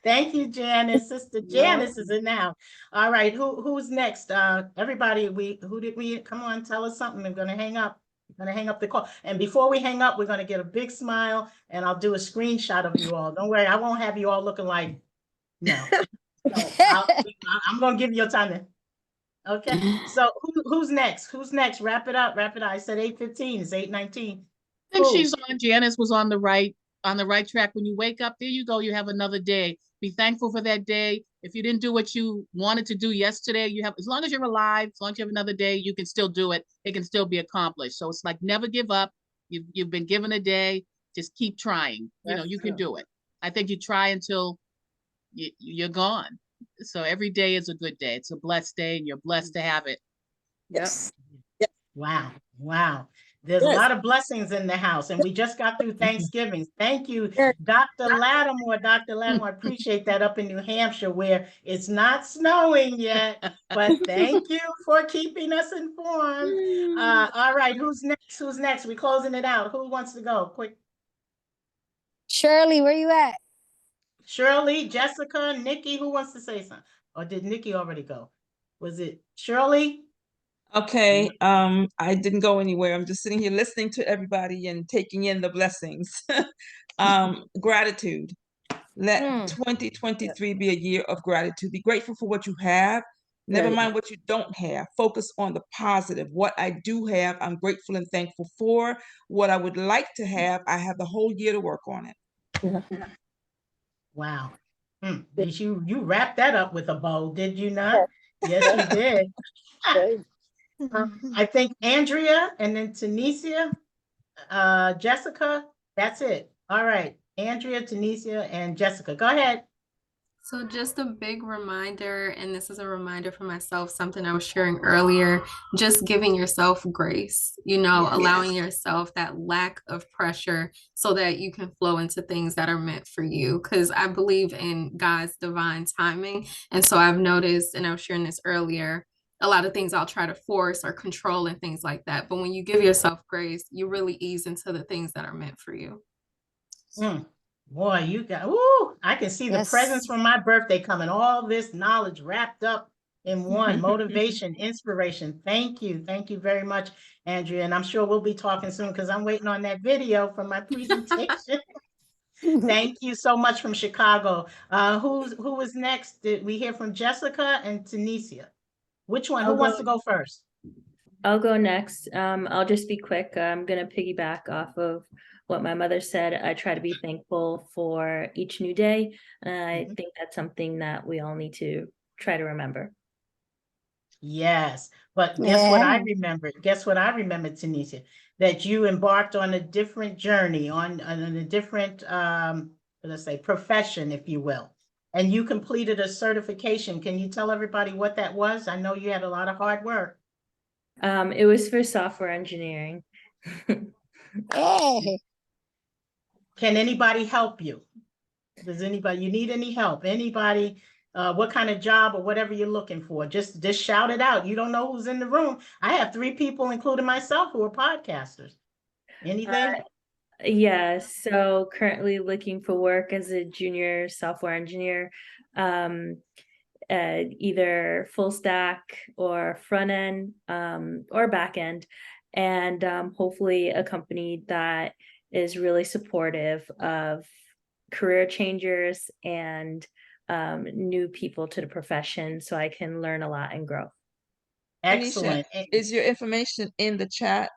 Thank you, Janice. Sister You're Janice is welcome. in now. All right, who's next? Everybody, who did we come on? Tell us something. I'm gonna hang up. I'm gonna hang up the call. And before we hang up, we're gonna get a big smile and I'll do a screenshot of you all. Don't worry, I won't have you all looking like no. So I'm gonna give you your time to. Okay. So who's next? Who's next? Wrap it up. Wrap it up. I said 8:15. It's 8:19. I think she's on. Janice was on the right track. When you wake up, there you go. You have another day. Be thankful for that day. If you didn't do what you wanted to do yesterday, you have, as long as you're alive, as long as you have another day, you can still do it. It can still be accomplished. So it's like never give up. You've been given a day. Just keep trying. You know, you can do it. I think you try until you're gone. So every day is a good day. It's a blessed day, and you're blessed to have it. Yes. Wow. Wow. There's a lot of blessings in the house, and we just got through Thanksgiving. Thank you, Dr. Lattimore. Dr. Lattimore, I appreciate that up in New Hampshire where it's not snowing yet, but thank you for keeping us informed. All right, who's next? Who's next? We're closing it out. Who wants to go? Quick. Shirley, where you at? Shirley, Jessica, Nikki, who wants to say something? Or did Nikki already go? Was it Shirley? Okay, I didn't go anywhere. I'm just sitting here listening to everybody and taking in the blessings. Gratitude. Let 2023 be a year of gratitude. Be grateful for what you have. Never mind what you don't have. Focus on the positive. What I do have, I'm grateful and thankful for. What I would like to have, I have the whole year to work on it. Wow. Did you wrapped that up with a bow, did you not? Yes, you did. I think Andrea and then Tanisha, Jessica, that's it. All right. Andrea, Tanisha, and Jessica. Go ahead. So just a big reminder, and this is a reminder for myself, something I was sharing earlier, just giving yourself grace, allowing yourself that lack of pressure so that you can flow into things that are meant for you. Because I believe in God's divine timing. And so I've noticed, and I was sharing this earlier, a lot of things I'll try to force or control and things like that. But when you give yourself grace, you really ease into the things that are meant for you. Boy, you got, ooh, I can see the presents from my birthday coming, all this knowledge wrapped up in one, motivation, inspiration. Thank you. Thank you very much, Andrea. And I'm sure we'll be talking soon because I'm waiting on that video from my presentation. Thank you so much from Chicago. Who is next? Did we hear from Jessica and Tanisha? Which one? Who wants to go first? I'll go next. I'll just be quick. I'm going to piggyback off of what my mother said. I try to be thankful for each new day. And I think that's something that we all need to try to remember. Yes, but guess what I remembered? Guess what I remembered, Tanisha? That you embarked on a different journey, on a different, let's say, profession, if you will. And you completed a certification. Can you tell everybody what that was? I know you had a lot of hard work. It was for software engineering. Can anybody help you? Does anybody, you need any help? Anybody, what kind of job or whatever you're looking for? Just shout it out. You don't know who's in the room. I have 3 people, including myself, who are podcasters. Anything? Yeah, so currently looking for work as a junior software engineer, either full stack or front end or back end, and hopefully a company that is really supportive of career changers and new people to the profession so I can learn a lot and grow. Excellent. Tanisha, is your information in the chat?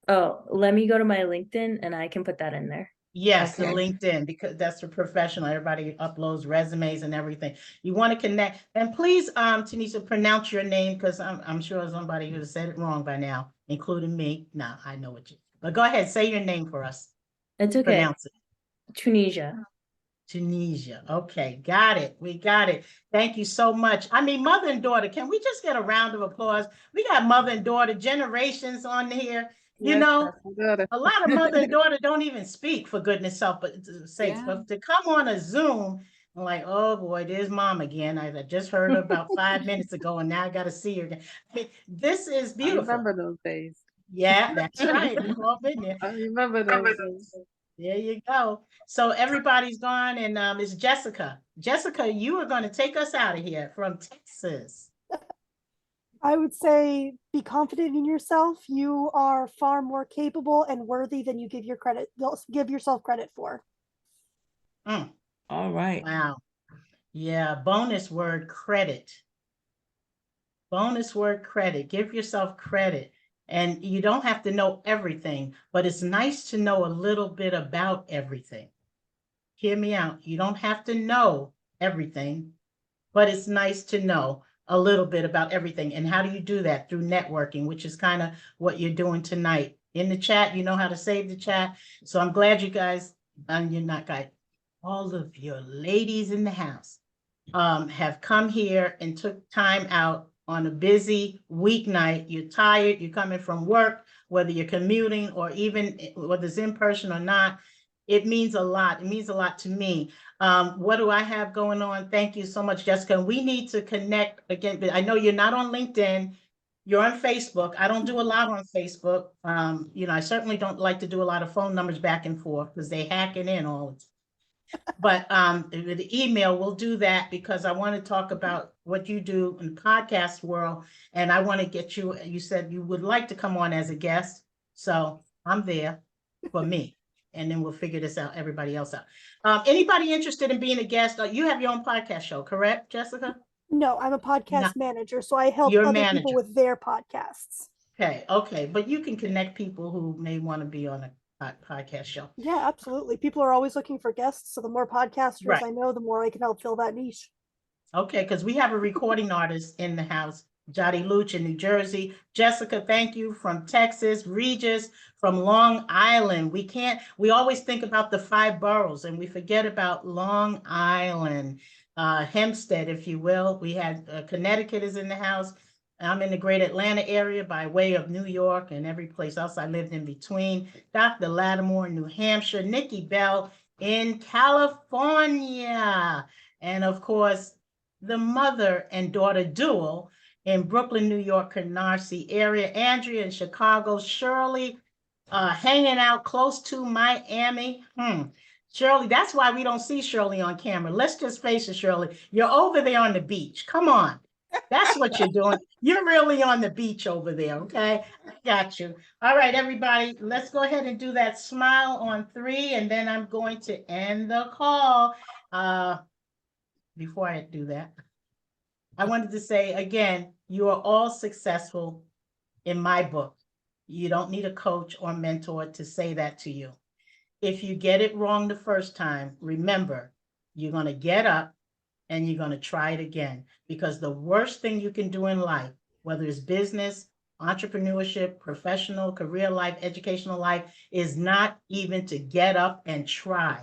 Oh, let me go to my LinkedIn and I can put that in there. Yes, the Okay. LinkedIn, because that's the professional. Everybody uploads resumes and everything. You want to connect, and please, Tanisha, pronounce your name, because I'm sure somebody who said it wrong by now, including me. No, I know what you. But go ahead, say your name for us. It's okay. Pronounce it. Tunisia. Tunisia. Okay, got it. We got it. Thank you so much. I mean, mother and daughter, can we just get a round of applause? We got mother and daughter generations on here. You Yes, know, that's good. a lot of mother and daughter don't even speak, for goodness sakes, Yeah. but to come on a Zoom, I'm like, oh boy, there's mom again. I just heard her about 5 minutes ago, and now I got to see her again. I mean, this is I beautiful. remember those days. Yeah, that's right. We've all been there. I remember those days. There you go. So everybody's gone, and it's Jessica. Jessica, you are going to take us out of here from Texas. I would say be confident in yourself. You are far more capable and worthy than you give yourself credit for. Mm, All right. wow. Yeah, bonus word, credit. Bonus word, credit. Give yourself credit. And you don't have to know everything, but it's nice to know a little bit about everything. Hear me out. You don't have to know everything, but it's nice to know a little bit about everything. And how do you do that? Through networking, which is kind of what you're doing tonight. In the chat, you know how to save the chat. So I'm glad you guys, and you're not guys, all of your ladies in the house have come here and took time out on a busy weeknight. You're tired, you're coming from work, whether you're commuting or even whether it's in person or not. It means a lot. It means a lot to me. What do I have going on? Thank you so much, Jessica. We need to connect again. I know you're not on LinkedIn. You're on Facebook. I don't do a lot on Facebook. I certainly don't like to do a lot of phone numbers back and forth because they hack it in all the time. But the email, we'll do that because I want to talk about what you do in the podcast world. And I want to get you, you said you would like to come on as a guest. So I'm there for me. And then we'll figure this out, everybody else out. Anybody interested in being a guest? You have your own podcast show, correct, Jessica? No, I'm a podcast manager, so I help You're a other manager. people with their podcasts. Okay. But you can connect people who may want to be on a podcast show. Yeah, absolutely. People are always looking for guests, so the more podcasters Right. I know, the more I can help fill that niche. Okay, because we have a recording artist in the house, Jody Luch in New Jersey. Jessica, thank you, from Texas. Regis from Long Island. We always think about the 5 boroughs and we forget about Long Island, Hempstead, if you will. We had Connecticut is in the house. I'm in the great Atlanta area by way of New York and every place else I lived in between. Dr. Lattimore in New Hampshire. Nikki Bell in California. And of course, the mother and daughter duo in Brooklyn, New York, Canarsie area. Andrea in Chicago. Shirley hanging out close to Miami. Shirley, that's why we don't see Shirley on camera. Let's just face it, Shirley. You're over there on the beach. Come on. That's what you're doing. You're really on the beach over there, okay? I got you. All right, everybody, let's go ahead and do that smile on 3, and then I'm going to end the call. Before I do that, I wanted to say again, you are all successful in my book. You don't need a coach or mentor to say that to you. If you get it wrong the first time, remember, you're going to get up and you're going to try it again, because the worst thing you can do in life, whether it's business, entrepreneurship, professional, career life, educational life, is not even to get up and try.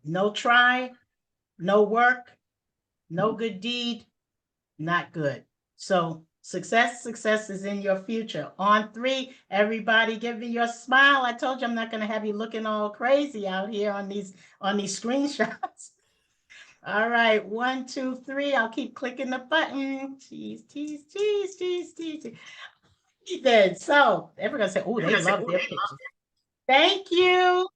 No try, no work, no good deed, not good. So success is in your future. On 3, everybody give me your smile. I told you I'm not going to have you looking all crazy out here on these screenshots. All right, 1, 2, 3. I'll keep clicking the button. Cheese. Then so everybody's gonna say, oh, they love their pictures. Thank you.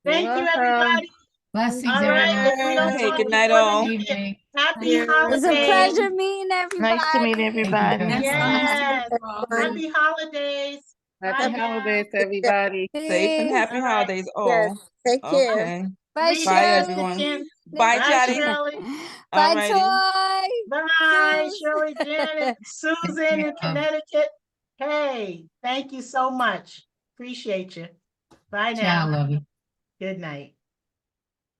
Thank you, everybody. Blessings, All right, if we don't Hey, talk good night, before the all. new year, Evening. happy It was a holidays. pleasure meeting everybody. Nice to meet everybody. Yes. Bye. Happy holidays. Happy Bye, holidays, guys. everybody. Safe and Peace. happy All right. holidays all. Yes. Take care. Okay. Bye, Regis, Bye, Shirley. everyone. Kim. Bye, Bye, Chatty. Shirley. Bye, Alrighty. Toy. Bye, Sus. Shirley, Janet, Susan in Connecticut. Hey, thank you so much. Appreciate you. Bye Ciao, now. love you. Good night.